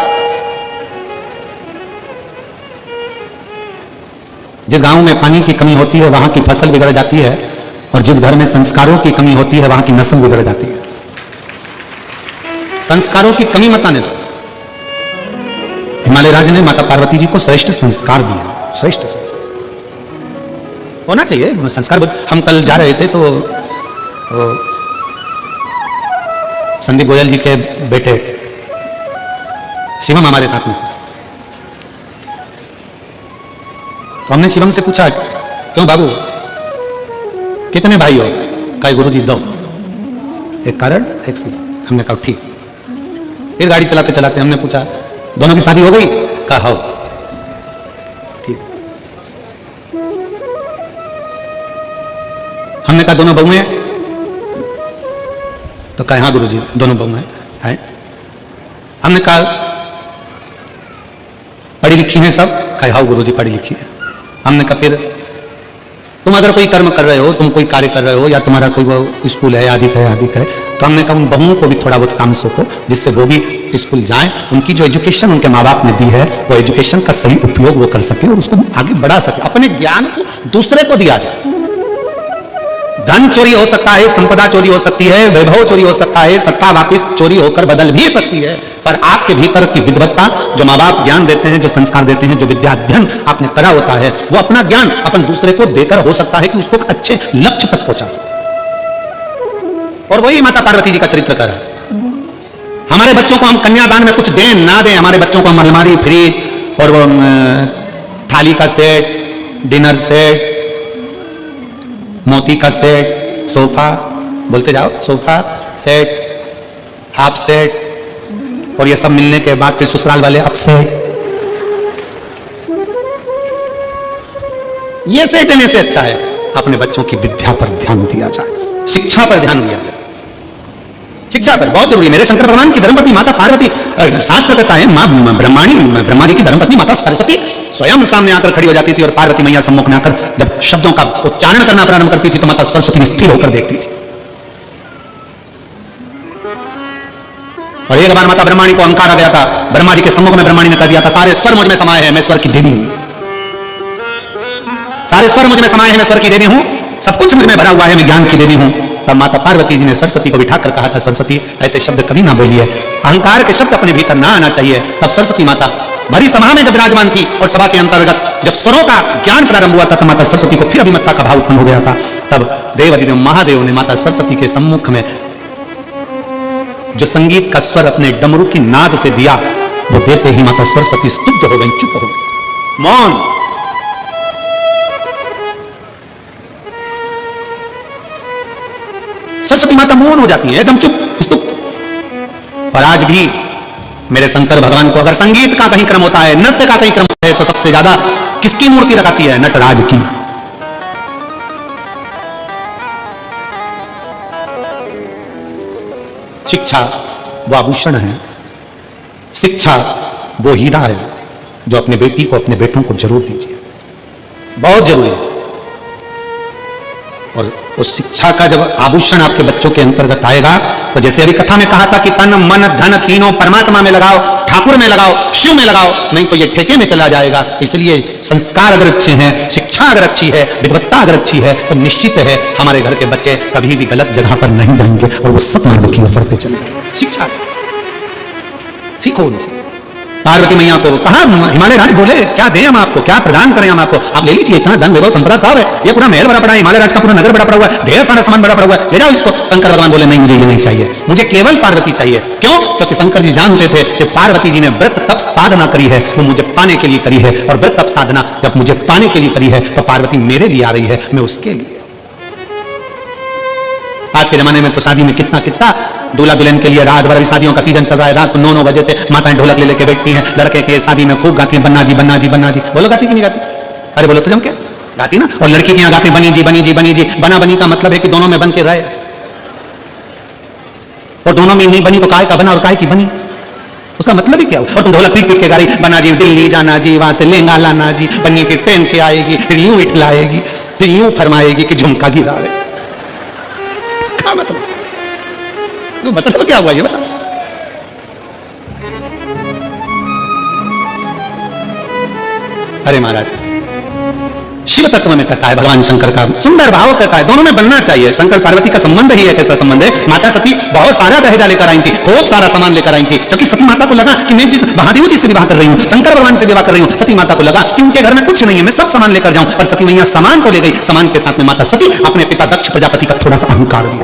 जिस गांव में पानी की कमी होती है वहां की फसल बिगड़ जाती है, और जिस घर में संस्कारों की कमी होती है वहां की नस्ल बिगड़ जाती है। संस्कारों की कमी मत आने दो। हिमालय राज ने माता पार्वती जी को श्रेष्ठ संस्कार दिया, श्रेष्ठ संस्कार होना चाहिए। संस्कार हम कल जा रहे थे तो संदीप गोयल जी के बेटे शिवम हमारे साथ में थे, तो हमने शिवम से पूछा, क्यों बाबू कितने भाई हो? कहा गुरुजी 2। एक कारण एक सीधा। हमने कहा ठीक। फिर गाड़ी चलाते चलाते हमने पूछा, दोनों की शादी हो गई? कहा हो। ठीक। हमने कहा दोनों बहू हैं? तो कहा हाँ गुरुजी दोनों बहू हैं। हमने कहा पढ़ी लिखी हैं सब? कहा हाँ गुरुजी पढ़ी लिखी है। हमने कहा फिर तुम अगर कोई कर्म कर रहे हो, तुम कोई कार्य कर रहे हो, या तुम्हारा कोई वो स्कूल है आदि है, तो हमने कहा उन बहुओं को भी थोड़ा बहुत काम सौंपो जिससे वो भी स्कूल जाएं, उनकी जो एजुकेशन उनके माँ बाप ने दी है वो एजुकेशन का सही उपयोग वो कर सके और उसको आगे बढ़ा सके, अपने ज्ञान को दूसरे को दिया जाए। धन चोरी हो सकता है, संपदा चोरी हो सकती है, वैभव चोरी हो सकता है, सत्ता वापिस चोरी होकर बदल भी सकती है, पर आपके भीतर की विद्वत्ता, जो माँ बाप ज्ञान देते हैं, जो संस्कार देते हैं, जो विद्याध्ययन आपने करा होता है, वो अपना ज्ञान अपन दूसरे को देकर हो सकता है कि उसको अच्छे लक्ष्य तक पहुंचा सके। और वही माता पार्वती जी का चरित्र कर रहा है। हमारे बच्चों को हम कन्यादान में कुछ दें ना दें, हमारे बच्चों को हम अलमारी, फ्रिज और वो थाली का सेट, डिनर सेट, मोती का सेट, सोफा, बोलते जाओ, सोफा सेट, हाफ सेट, और ये सब मिलने के बाद फिर ससुराल वाले अपसेट। ये सेट देने से अच्छा है अपने बच्चों की विद्या पर ध्यान दिया जाए, शिक्षा पर ध्यान दिया जाए। शिक्षा पर बहुत जरूरी है। मेरे शंकर भगवान की धर्मपत्नी माता पार्वती, शास्त्र कहता है मां ब्रह्माणी, ब्रह्मा जी की धर्मपत्नी माता सरस्वती स्वयं सामने आकर खड़ी हो जाती थी और पार्वती मैया सम्मुख में आकर जब शब्दों का उच्चारण करना प्रारंभ करती थी तो माता सरस्वती स्थिर होकर देखती थी। और एक बार माता ब्रह्माणी को अहंकार आ गया था, ब्रह्मा जी के सम्मुख में ब्रह्माणी ने कह दिया था, सारे स्वर मुझ में समाये हैं, मैं स्वर की देवी हूं, सारे स्वर मुझ में समाये हैं, मैं स्वर की देवी हूं, सब कुछ मुझ में भरा हुआ है, मैं ज्ञान की देवी हूं। तब माता पार्वती जी ने सरस्वती को बिठाकर कहा था, सरस्वती ऐसे शब्द कभी ना बोलिए, अहंकार के शब्द अपने भीतर ना आना चाहिए। तब सरस्वती माता भरी सभा में जब विराजमान थी और सभा के अंतर्गत जब स्वरों का ज्ञान प्रारंभ हुआ था, तब माता सरस्वती को फिर अभिमत्ता का भाव उत्पन्न हो गया था। तब देवाधिदेव महादेव ने माता सरस्वती के सम्मुख में जो संगीत का स्वर अपने डमरू की नाद से दिया, वो देते ही माता सरस्वती स्तुब्ध हो गई, चुप हो गई, मौन। सरस्वती माता मौन हो जाती है, एकदम चुप, स्तुप। और आज भी मेरे शंकर भगवान को अगर संगीत का कहीं क्रम होता है, नृत्य का कहीं क्रम होता है, तो सबसे ज्यादा किसकी मूर्ति लगाती है? नटराज की। शिक्षा वो आभूषण है, शिक्षा वो हीरा है जो अपने बेटी को, अपने बेटों को जरूर दीजिए, बहुत जरूरी है। और उस शिक्षा का जब आभूषण आपके बच्चों के अंतर्गत आएगा, तो जैसे अभी कथा में कहा था कि तन मन धन तीनों परमात्मा में लगाओ, ठाकुर में लगाओ, शिव में लगाओ, नहीं तो ये ठेके में चला जाएगा। इसलिए संस्कार अगर अच्छे हैं, शिक्षा अगर अच्छी है, विद्वत्ता अगर अच्छी है, तो निश्चित है हमारे घर के बच्चे कभी भी गलत जगह पर नहीं जाएंगे और वो सब मार्ग की ओर बढ़ते चले जाएंगे। शिक्षा सीखो उनसे। पार्वती मैया को कहा, हिमालय राज बोले क्या दें हम आपको, क्या प्रदान करें हम आपको, आप ले लीजिए, इतना धन वैभव संपदा साहब है, ये पूरा महल बड़ा पड़ा है, हिमालय राज का पूरा नगर बड़ा पड़ा हुआ है, ढेर सारा सामान बड़ा पड़ा हुआ है, ले जाओ इसको। शंकर भगवान बोले नहीं, मुझे ये नहीं चाहिए, मुझे केवल पार्वती चाहिए। क्यों? क्योंकि शंकर जी जानते थे कि पार्वती जी ने व्रत तप साधना करी है, वो मुझे पाने के लिए करी है, और व्रत तप साधना जब मुझे पाने के लिए करी है तो पार्वती मेरे लिए आ रही है, मैं उसके लिए। आज के जमाने में तो शादी में कितना कितना दूल्हा दुल्हन के लिए रात भर, शादियों का सीजन चल रहा है, रात को 9-9 बजे से माताएं ढोलक ले लेके बैठती हैं, लड़के के शादी में खूब गाती हैं, बन्ना जी बन्ना जी बन्ना जी। बोलो गाती कि नहीं गाती? अरे बोलो तो जम क्या गाती ना। और लड़की के यहाँ गाती बनी जी बनी जी बनी जी। बना बनी का मतलब है कि दोनों में बन के रहे, और दोनों में नहीं बनी तो काय का बना और काय की बनी, उसका मतलब ही क्या हो? और तुम ढोलक पीट पीट के गाड़ी, बना जी दिल्ली जाना जी, वहां से लहंगा लाना जी, बनी के पहन के आएगी, फिर यूं इठलाएगी, फिर यूं फरमाएगी कि झुमका गिरा रहे। क्या मतलब? मतलब क्या हुआ ये बता। अरे महाराज, शिव तत्व में कहता है भगवान शंकर का सुंदर भाव कहता है, दोनों में बनना चाहिए। शंकर पार्वती का संबंध ही एक ऐसा संबंध है। माता सती बहुत सारा दहेजा लेकर आई थी, खूब सारा सामान लेकर आई थी, क्योंकि सती माता को लगा कि मैं जिस महादेव जी से विवाह कर रही हूँ, शंकर भगवान से विवाह कर रही हूँ, सती माता को लगा कि उनके घर में कुछ नहीं है, मैं सब सामान लेकर जाऊं। और सती मैया सामान को ले गई, सामान के साथ में माता सती अपने पिता दक्ष प्रजापति का थोड़ा सा अहंकार भी,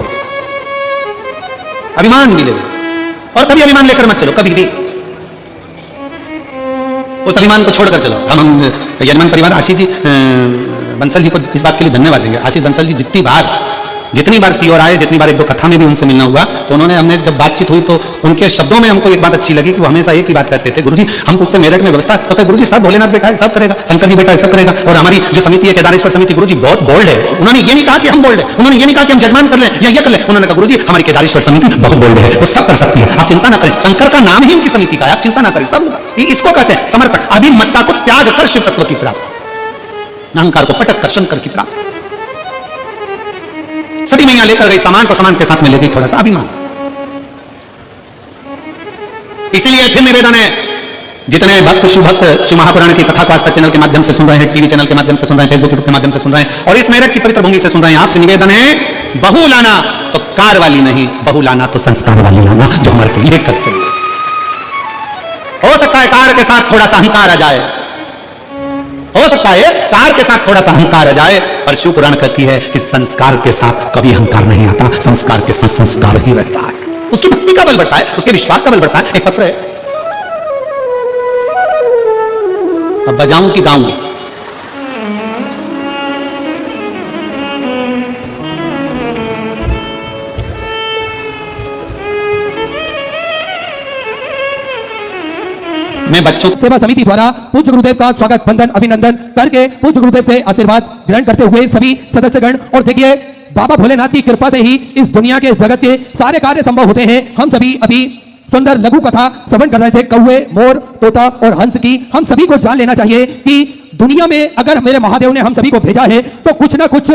अभिमान भी ले गई। और कभी अभिमान लेकर मत चलो, कभी भी उस अभिमान को छोड़कर चलो। हम यजमान परिवार आशीष जी बंसल जी को इस बात के लिए धन्यवाद देंगे। आशीष बंसल जी जितनी बार जितनी बार सीओर आए, जितनी बार एक दो कथा में भी उनसे मिलना हुआ, तो उन्होंने, हमने जब बातचीत हुई तो उनके शब्दों में हमको एक बात अच्छी लगी कि वो हमेशा एक ही बात कहते थे, गुरुजी हम पूछते मेरठ में व्यवस्था, तो गुरुजी सब भोलेनाथ बेटा है, सब करेगा, शंकर जी बेटा है, सब करेगा। और हमारी जो समिति है केदारेश्वर समिति, गुरुजी बहुत बोल्ड है। उन्होंने ये नहीं कहा कि हम बोल्ड है, उन्होंने ये नहीं कहा कि हम जजमान कर लें या ये कर लें, उन्होंने कहा गुरुजी हमारी केदारेश्वर समिति बहुत बोल्ड है, वो सब कर सकती है, आप चिंता ना करें। शंकर का नाम ही उनकी समिति का है, आप चिंता ना करें, सब होगा। इसको कहते हैं समर्पण। अभिमत्ता को त्याग कर शिव तत्व की प्राप्ति, अहंकार को पटक कर शंकर की प्राप्ति। सती मैया लेकर गई सामान, तो सामान के साथ में ले गई थोड़ा सा अभिमान। इसलिए फिर निवेदन है, जितने भक्त शिव भक्त शिव महापुराण की कथा को आस्था चैनल के माध्यम से सुन रहे हैं, टीवी चैनल के माध्यम से सुन रहे हैं, फेसबुक के माध्यम से सुन रहे हैं, और इस मेरठ की पवित्र भूमि से सुन रहे हैं, आपसे निवेदन है, बहू लाना तो कार वाली नहीं, बहू लाना तो संस्कार वाली लाना, जो हमारे को लेकर चलिए। हो सकता है कार के साथ थोड़ा सा अहंकार आ जाए, हो सकता है कार के साथ थोड़ा सा अहंकार आ जाए, पर शिव पुराण कहती है कि संस्कार के साथ कभी अहंकार नहीं आता, संस्कार के साथ संस्कार ही रहता है। उसकी भक्ति का बल बढ़ता है, उसके विश्वास का बल बढ़ता है। एक पत्र है, अब बजाऊं कि गाऊं? मैं बच्चों सेवा समिति द्वारा पूज्य गुरुदेव का स्वागत वंदन अभिनंदन करके पूज्य गुरुदेव से आशीर्वाद ग्रहण करते हुए सभी सदस्यगण, और देखिए बाबा भोलेनाथ की कृपा से ही इस दुनिया के जगत के सारे कार्य संभव होते हैं। हम सभी अभी सुंदर लघु कथा श्रवण कर रहे थे, कौवे, मोर, तोता और हंस की। हम सभी को जान लेना चाहिए कि दुनिया में अगर मेरे महादेव ने हम सभी को भेजा है तो कुछ ना कुछ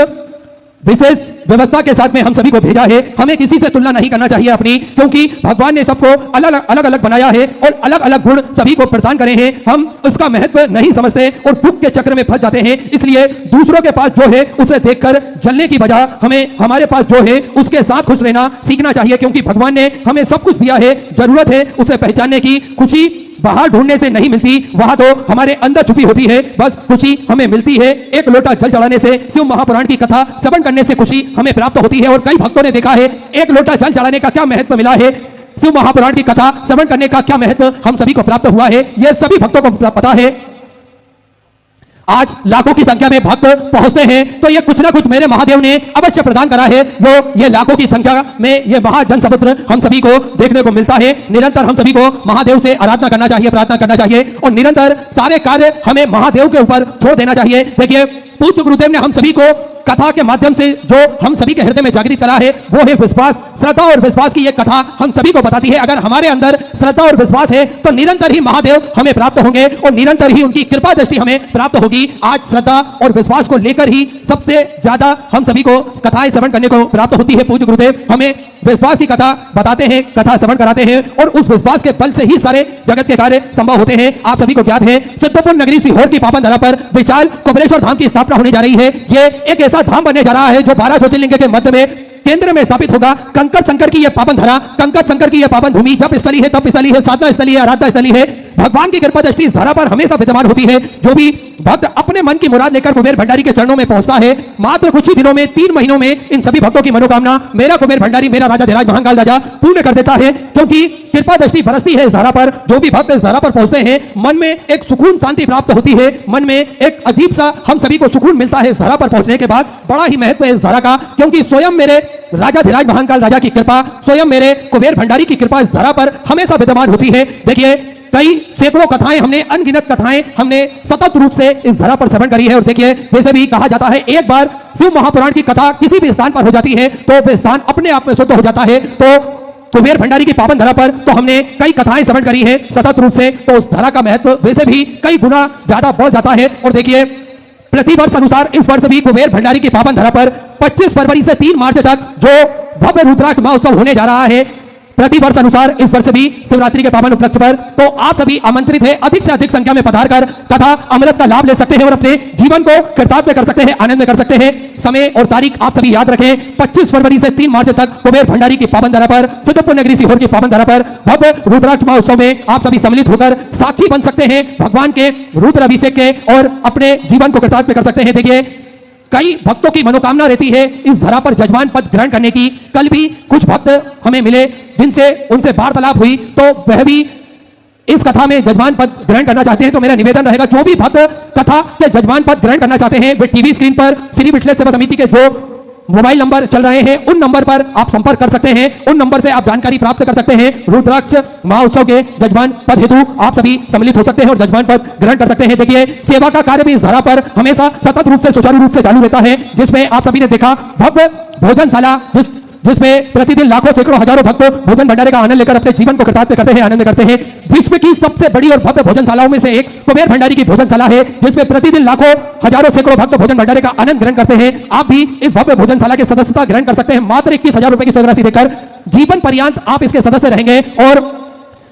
विशेष व्यवस्था के साथ में हम सभी को भेजा है। हमें किसी से तुलना नहीं करना चाहिए अपनी, क्योंकि भगवान ने सबको अलग अलग बनाया है और अलग अलग गुण सभी को प्रदान करे हैं। हम उसका महत्व नहीं समझते और दुख के चक्र में फंस जाते हैं। इसलिए दूसरों के पास जो है उसे देखकर जलने की बजाय हमें हमारे पास जो है उसके साथ खुश रहना सीखना चाहिए, क्योंकि भगवान ने हमें सब कुछ दिया है। जरूरत है उसे पहचानने की। खुशी बाहर ढूंढने से नहीं मिलती, वहां तो हमारे अंदर छुपी होती है। बस खुशी हमें मिलती है एक लोटा जल चढ़ाने से, शिव महापुराण की कथा श्रवण करने से खुशी हमें प्राप्त होती है। और कई भक्तों ने देखा है एक लोटा जल चढ़ाने का क्या महत्व मिला है, शिव महापुराण की कथा श्रवण करने का क्या महत्व हम सभी को प्राप्त हुआ है, यह सभी भक्तों को पता है। आज लाखों की संख्या में भक्त पहुंचते हैं तो ये कुछ ना कुछ मेरे महादेव ने अवश्य प्रदान करा है। वो ये लाखों की संख्या में ये महाजन समुद्र हम सभी को देखने को मिलता है। निरंतर हम सभी को महादेव से आराधना करना चाहिए, प्रार्थना करना चाहिए और निरंतर सारे कार्य हमें महादेव के ऊपर छोड़ देना चाहिए। देखिए पूज्य गुरुदेव ने हम सभी को कथा के माध्यम से जो हम सभी के हृदय में जागृत करा है वो है विश्वास, श्रद्धा और विश्वास की ये कथा हम सभी को बताती है। अगर हमारे अंदर श्रद्धा और विश्वास है तो निरंतर ही महादेव हमें प्राप्त होंगे और निरंतर ही उनकी कृपा दृष्टि हमें प्राप्त होगी। आज श्रद्धा और विश्वास को लेकर ही सबसे ज्यादा हम सभी को कथाएं श्रवण करने को प्राप्त होती है। पूज्य गुरुदेव हमें विश्वास की कथा बताते हैं, कथा श्रवण कराते हैं और उस विश्वास के बल से ही सारे जगत के कार्य संभव होते हैं। आप सभी को ज्ञात है सिद्धपुर नगरी सीहोर की पावन धरा पर विशाल कुबेरेश्वर धाम की स्थापना होने जा रही है। ये एक ऐसा धाम बनने जा रहा है जो 12 ज्योतिर्लिंग के मध्य में केंद्र में स्थापित होगा। कंकर शंकर की यह पावन धरा, कंकर शंकर की यह पावन भूमि जप स्थली है, तप स्थली है, साधना स्थली है, आराधना स्थली है। भगवान की कृपा दृष्टि इस धरा पर हमेशा विद्यमान होती है। जो भी भक्त अपने मन की मुराद लेकर कुबेर भंडारी के चरणों में पहुंचता है, मात्र कुछ ही दिनों में 3 महीनों में इन सभी भक्तों की मनोकामना मेरा कुबेर भंडारी, मेरा राजा धीराज महाकाल राजा पूर्ण कर देता है। क्योंकि कृपा दृष्टि बरसती है इस धारा पर। जो भी भक्त इस धारा पर पहुंचते हैं मन में एक सुकून शांति प्राप्त होती है, मन में एक अजीब सा हम सभी को सुकून मिलता है इस धारा पर पहुंचने के बाद। बड़ा ही महत्व है इस धारा का, क्योंकि स्वयं मेरे राजा धीराज महाकाल राजा की कृपा, स्वयं मेरे कुबेर भंडारी की कृपा इस धारा पर हमेशा विद्यमान होती है। देखिए कई सैकड़ों कथाएं हमने, अनगिनत कथाएं हमने सतत रूप से इस धरा पर श्रवण करी है। और देखिए वैसे भी कहा जाता है एक बार शिव महापुराण की कथा किसी भी स्थान पर हो जाती है तो वह स्थान अपने आप में शुद्ध हो जाता है। तो कुबेर भंडारी की पावन धरा पर तो हमने कई कथाएं श्रवण करी है सतत रूप से, तो उस धरा का महत्व वैसे भी कई गुना ज्यादा बढ़ जाता है। और देखिए प्रतिवर्ष अनुसार इस वर्ष भी कुबेर भंडारी की पावन धरा पर 25 फरवरी से 3 मार्च तक जो भव्य रुद्राक्ष महोत्सव होने जा रहा है, प्रतिवर्ष अनुसार इस वर्ष भी शिवरात्रि के पावन उपलक्ष्य पर, तो आप सभी आमंत्रित हैं अधिक से अधिक संख्या में पधार कर कथा अमृत का लाभ ले सकते हैं और अपने जीवन को कृतार्थ कर सकते हैं, आनंद में कर सकते हैं। समय और तारीख आप सभी याद रखें, 25 फरवरी से 3 मार्च तक कुबेर भंडारी की पावन धरा पर, सिद्धपुर नगरी सीहोर की पावन धरा पर भव्य रुद्राक्ष महोत्सव में आप सभी सम्मिलित होकर साक्षी बन सकते हैं भगवान के रुद्र अभिषेक के और अपने जीवन को कृतार्थ कर सकते हैं। देखिए कई भक्तों की मनोकामना रहती है इस धरा पर जजमान पद ग्रहण करने की। कल भी कुछ भक्त हमें मिले जिनसे उनसे वार्तालाप हुई, तो वह भी इस कथा में जजमान पद ग्रहण करना चाहते हैं। तो मेरा निवेदन रहेगा जो भी भक्त कथा के जजमान पद ग्रहण करना चाहते हैं वे टीवी स्क्रीन पर श्री विठलेश्वर सेवा समिति के जो मोबाइल नंबर चल रहे हैं, उन नंबर पर आप संपर्क कर सकते हैं, उन नंबर से आप जानकारी प्राप्त कर सकते हैं। रुद्राक्ष महोत्सव के जजमान पद हेतु आप सभी सम्मिलित हो सकते हैं और जजमान पद ग्रहण कर सकते हैं। देखिए, सेवा का कार्य भी इस धरा पर हमेशा सतत रूप से सुचारू रूप से चालू रहता है, जिसमें आप सभी ने देखा भव्य भोजनशाला जिसमें प्रतिदिन लाखों सैकड़ों हजारों भक्त भोजन भंडारे का आनंद लेकर अपने जीवन को कृतार्थ करते हैं, आनंद करते हैं। विश्व की सबसे बड़ी और भव्य भोजनशालाओं में से एक कुबेर भंडारी की भोजनशाला है, जिसमें प्रतिदिन लाखों हजारों सैकड़ों भक्त भोजन भंडारे का आनंद ग्रहण करते हैं। आप भी इस भव्य भोजनशाला की सदस्यता ग्रहण कर सकते हैं। मात्र 21,000 रुपए की सदस्यता देकर जीवन पर्यंत आप इसके सदस्य रहेंगे और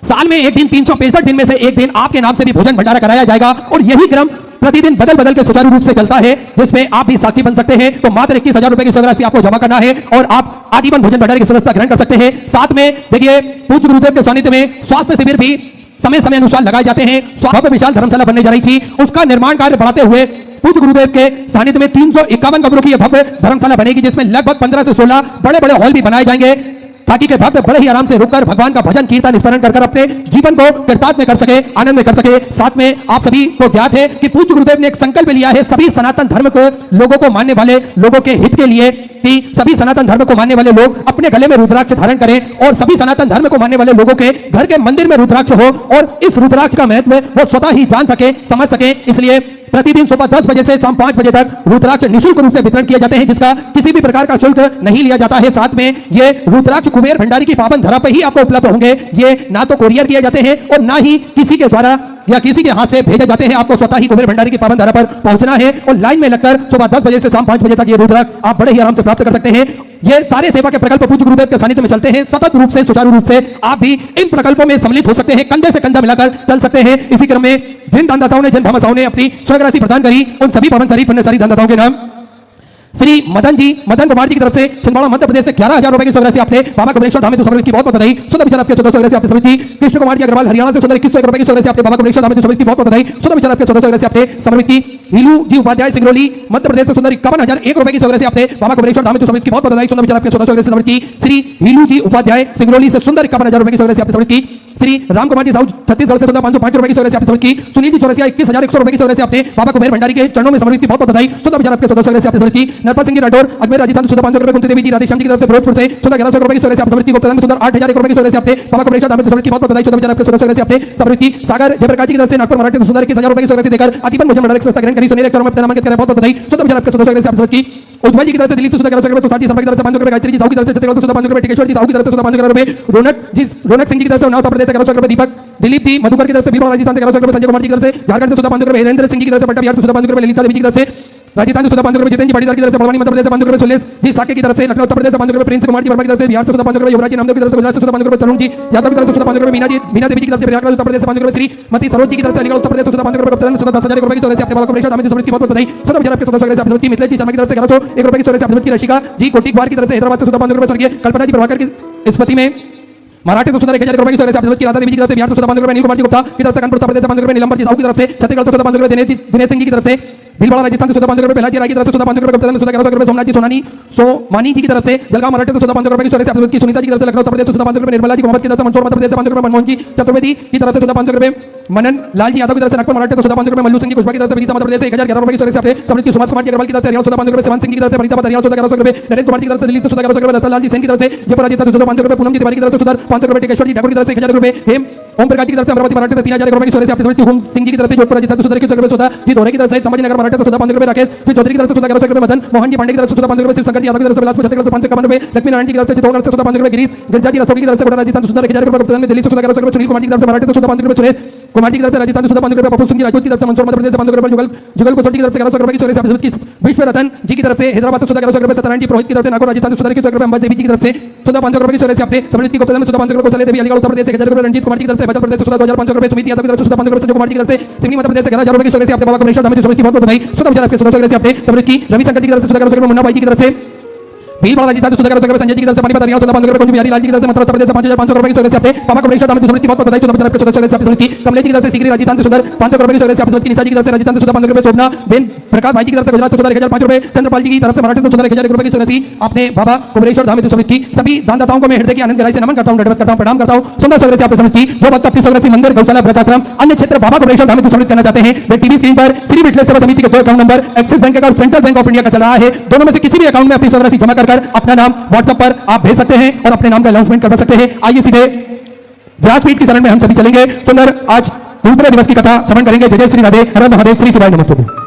साल में एक दिन 365 दिन में से एक दिन आपके नाम से भी भोजन भंडारा कराया जाएगा और यही क्रम प्रतिदिन बदल बदल के सुचारू रूप से चलता है, जिसमें आप भी साक्षी बन सकते हैं। तो मात्र 21,000 रुपए की राशि आपको जमा करना है और आप आजीवन भोजन भंडारे की सदस्यता ग्रहण कर सकते हैं। साथ में देखिए, पूज्य गुरुदेव के सानिध्य में स्वास्थ्य शिविर भी समय समय अनुसार लगाए जाते हैं। भव्य विशाल धर्मशाला बनने जा रही थी, उसका निर्माण कार्य बढ़ाते हुए पूज्य गुरुदेव के सानिध्य में 351 कमरों की भव्य धर्मशाला बनेगी, जिसमें लगभग 15 से 16 बड़े बड़े हॉल भी बनाए जाएंगे, ताकि के भक्त बड़े ही आराम से रुककर भगवान का भजन कीर्तन स्मरण कर अपने जीवन को कृतार्थ में कर सके, आनंद में कर सके। साथ में आप सभी को ज्ञात है कि पूज्य गुरुदेव ने एक संकल्प लिया है सभी सनातन धर्म को लोगों को मानने वाले लोगों के हित के लिए, कि सभी सनातन धर्म को मानने वाले लोग अपने गले में रुद्राक्ष धारण करें और सभी सनातन धर्म को मानने वाले लोगों के घर के मंदिर में रुद्राक्ष हो और इस रुद्राक्ष का महत्व वो स्वतः ही जान सके, समझ सके। इसलिए प्रतिदिन सुबह 10 बजे से शाम 5 बजे तक रुद्राक्ष निःशुल्क रूप से वितरण किए जाते हैं, जिसका किसी भी प्रकार का शुल्क नहीं लिया जाता है। साथ में ये रुद्राक्ष कुबेर भंडारी की पावन धरा पर ही आपको उपलब्ध होंगे। ये ना तो कोरियर किए जाते हैं और ना ही किसी के द्वारा या किसी के हाथ से भेजे जाते हैं। आपको स्वतः ही कुबेर भंडारी की पावन धरा पर पहुंचना है और लाइन में लगकर सुबह 10 बजे से शाम 5 बजे तक ये रुद्राक्ष आप बड़े ही आराम से प्राप्त कर सकते हैं। ये सारे सेवा के प्रकल्प पूज्य गुरुदेव के सानिध्य में चलते हैं, सतत रूप से सुचारू रूप से आप भी इन प्रकल्पों में सम्मिलित हो सकते हैं, कंधे से कंधा मिलाकर चल सकते हैं। इसी क्रम में जिन दानदाताओं ने, जिन भामाशाओं ने अपनी स्वर्ग राशि प्रदान करी, उन सभी पावनशाली पुण्यशाली दानदाताओं के नाम श्री मदन कुमार जी की तरफ से छिंदवाड़ा मध्य प्रदेश से 11,000 रुपए की स्वर्ग राशि आपने बाबा कमलेश्वर धाम में समर्पित की, बहुत बहुत बधाई। सुधा विचार आपके 1400 राशि आपने समर्पित की। कृष्ण कुमार जी अग्रवाल हरियाणा से 21,000 रुपए की स्वर्ग राशि आपने बाबा कमलेश्वर धाम में समर्पित की, बहुत बहुत बधाई। सुधा विचार आपके 1400 राशि आपने समर्पित की। हीलू जी उपाध्याय सिंगरौली मध्य प्रदेश से 51,001 रुपए की स्वर्ग राशि आपने बाबा कमलेश्वर धाम में समर्पित की, बहुत बहुत बधाई। सुधा विचार आपके 1400 राशि समर्पित की। श्री हीलू जी उपाध्याय सिंगरौली से 51,000 रुपए की स्वर्ग राशि आपने समर्पित की। श्री रामकुमार जी साहू छत्तीसगढ़ से 505 रुपए की स्वर्ग राशि आपने समर्पित की। सुनील जी चौरसिया 21,100 रुपए की स्वर्ग राशि आपने बाबा कुबेर भंडारी के चरणों में समर्पित की, बहुत बहुत बधाई। सुधा विचार आपके 1400 राशि आपने समर्पित की। नरपत सिंह जी राठौर अजमेर राजस्थान 500 रुपए, कुंती देवी जी राधेश्याम जी की तरफ से फिरोजपुर से 1100 रुपए की स्वर्ग राशि आपने समर्पित की। गुप्ता में 8,000 रुपए की स्वर्ग राशि आपने बाबा कमलेश्वर धाम में समर्पित की, बहुत बहुत बधाई। सुधा विचार आपके 1400 राशि आपने समर्पित की। सागर जयप्रकाश जी की तरफ से नागपुर मराठी 21,000 रुपए की स्वर्ग राशि देकर आजीवन भोजन भंडारे की संस्था ग्रहण करी, सुनील एक में नामांकित करें, बहुत बहुत बधाई। सुधा विचार आपके 1400 राशि आपने समर्पित की। उज्जवल जी की तरफ से दिल्ली से 1100 रुपए, तुषार जी संपर्क की तरफ से 500 रुपए, गायत्री जी साहू की तरफ से 500 रुपए, टिकेश्वर जी साहू की तरफ से 500 रुपए, रौनक सिंह जी की तरफ से उत्तर प्रदेश से 1100 रुपए, दीपक दिलीप जी मधुकर की तरफ से बीरबल राजस्थान से 1100 रुपए, संजय कुमार जी की तरफ से झारखंड से 500 रुपए, हरेंद्र सिंह जी की तरफ से पट्टा बिहार से 500 रुपए, ललिता देवी जी की तरफ से राजस्थान से 500 रुपए, जितेंद्र जी पाटीदार की तरफ से बड़वानी मध्य प्रदेश से 500 रुपए, सुलेश जी साके की तरफ से लखनऊ उत्तर प्रदेश से 500 रुपए, प्रिंस कुमार जी वर्मा की तरफ से बिहार से 500 रुपए, युवराज जी नामदेव की तरफ से गुजरात से 500 रुपए, तरुण जी यादव की तरफ से 500 रुपए, मीना देवी जी की तरफ से प्रयागराज उत्तर प्रदेश से 500 रुपए, श्रीमती सरोज जी की तरफ से अलीगढ़ उत्तर प्रदेश से 500 रुपए, 10,000 रुपए की तरफ से अपने बाबा कमलेश्वर धाम में समर्पित की, बहुत बहुत बधाई। सुधा विचार आपके 1400 रुपए आपने मिथिलेश जी शर्मा की तरफ से 1101 रुपए की तरफ से आपने की। रशिका जी कोटिकवार की तरफ से हैदराबाद से 500 रुपए, स्वर्गीय कल्पना जी प्रभाकर की स्मृति में मराठी से 1,000 रुपए की स्वर्ग राशि आपने राधा देवी जी की तरफ से बिहार से 500 रुपए, नील कुमार जी गुप्ता की तरफ से कानपुर उत्तर प्रदेश से 500 रुपए, नीलंबर जी साहू की तरफ से छत्तीसगढ़ से 500 रुपए, दिनेश सिंह जी की तरफ से भीलवाड़ा राजस्थान से 500 रुपए, प्रहलाद जी राय की तरफ से 500 रुपए, 1100 रुपए, सोमनाथ जी सोमानी जी की तरफ से जलगांव मराठी से 500 रुपए की स्वर्ग राशि आपने की। सुनीता जी की तरफ से लखनऊ उत्तर प्रदेश से 500 रुपए, निर्मला जी मोहम्मद की तरफ से मंदसौर मध्य प्रदेश से 500 रुपए, मनमोहन जी चतुर्वेदी की तरफ से 500 रुपए, मनन लाल जी यादव की तरफ से नागपुर मराठी से 500 रुपए, मल्लू सिंह जी कुशवाहा की तरफ से विदिशा मध्य प्रदेश से 1011 रुपए की स्वर्ग राशि आपने समर्पित की। सुभाष कुमार जी अग्रवाल की तरफ से हरियाणा 500 रुपए, शिवानंद सिंह जी की तरफ से फरीदाबाद हरियाणा 1100 रुपए, नरेंद्र कुमार जी की तरफ से दिल्ली से 1100 रुपए, रतनलाल जी सेन की तरफ से जयपुर राजस्थान से 500 रुपए, पूनम जी तिवारी की तरफ से 500 रुपए, टिकेश्वर जी ठाकुर की तरफ से 1000 रुपए, हेम ओम प्रकाश जी की तरफ से अमरावती मराठी से 3,000 रुपए की स्वर्ग राशि आपने समर्पित की। होम सिंह जी की तरफ से जोधपुर राजस्थान से 1,000 रुपए, जी दोहरे की तरफ से संभाजीनगर मराठी से 500 रुपए, राकेश जी चौधरी की तरफ से 1100 रुपए, मदन मोहन जी पांडे की तरफ से 500 रुपए, शिवशंकर जी यादव की तरफ से बिलासपुर छत्तीसगढ़ से 551 रुपए, लक्ष्मी नारायण जी की तरफ से चित्तौड़गढ़ से 500 रुपए, गिरीश गिरजा जी रसोगी की तरफ से कोटा राजस्थान से 1,000 रुपए, प्रधान में दिल्ली से 1100 रुपए, सुनील कुमार जी की तरफ से मराठी से 500 रुपए, सुरेश कुमार जी की तरफ से राजस्थान से 500 रुपए, पप्पू सिंह जी राजपूत की तरफ से मंदसौर मध्य प्रदेश से 500 रुपए, जुगल कोचर की तरफ से 1100 रुपए की स्वर्ग राशि आपने की। विश्व रतन जी की तरफ से हैदराबाद से 1100 रुपए, सत्यनारायण जी पुरोहित की तरफ से नागौर राजस्थान से 1,000 रुपए, अंबा देवी जी की तरफ से 500 रुपए की स्वर्ग राशि आपने समर्पित की। कोपल में 500 रुपए, कोसले देवी अलीगढ़ उत्तर प्रदेश से 1000 रुपए, रंजीत कुमार जी की तरफ से मध्य प्रदेश से 2,500 रुपए, सुमित यादव की तरफ से 500 रुपए, संजय कुमार जी की तरफ से सिवनी मध्य प्रदेश से 11,000 रुपए की स्वर्ग राशि आपने बाबा कमलेश्वर धाम में समर्पित की, बहुत बहुत बधाई। सुधा विचार आपके 1400 रुपए आपने समर्पित की। रवि शंकर जी की तरफ से 1100 रुपए, मुन्ना भाई जी की तरफ से भील बड़ा राजी सुधाकर संजय जी की तरफ से पानी बता रही है 500 रुपए कुंज बिहारी लाल जी की तरफ से मध्य प्रदेश से 5500 रुपए की तरफ से अपने पापा कमलेश दाम की बहुत बधाई तो तरफ से सदस्य अपनी कमलेश जी की तरफ से सीकरी राजस्थान सुधर 500 रुपए की तरफ से अपनी निशा जी की तरफ से राजस्थान सुधर 500 रुपए शोभना बेन प्रकाश भाई जी की तरफ से गुजरात सुधर 1005 रुपए चंद्रपाल जी की तरफ से मराठी सुधर 1000 रुपए की तरफ से अपने बाबा कुबरेश्वर धाम की सभी दानदाताओं को मैं हृदय की आनंद गहराई से नमन करता हूं, दंडवत करता हूं, प्रणाम करता हूं। सुंदर सौगत आपकी समिति जो भक्त अपनी सौगत मंदिर गौशाला वृद्धाश्रम अन्य क्षेत्र बाबा कुबरेश्वर धाम में करना चाहते हैं वे टीवी स्क्रीन पर श्री विठलेश्वर सेवा समिति के 2 account number axis bank account central bank of India का चल रहा है। दोनों में से किसी भी अकाउंट में अपनी सौगत जमा कर अपना नाम व्हाट्सएप पर आप भेज सकते हैं और अपने नाम का अनाउंसमेंट करवा सकते हैं। आइए सीधे व्यासपीठ की शरण में हम सभी चलेंगे। सुंदर आज दूसरे दिवस की कथा श्रवण करेंगे। जय जय श्री राधे, हर हर महादेव, श्री शिवाय नमः।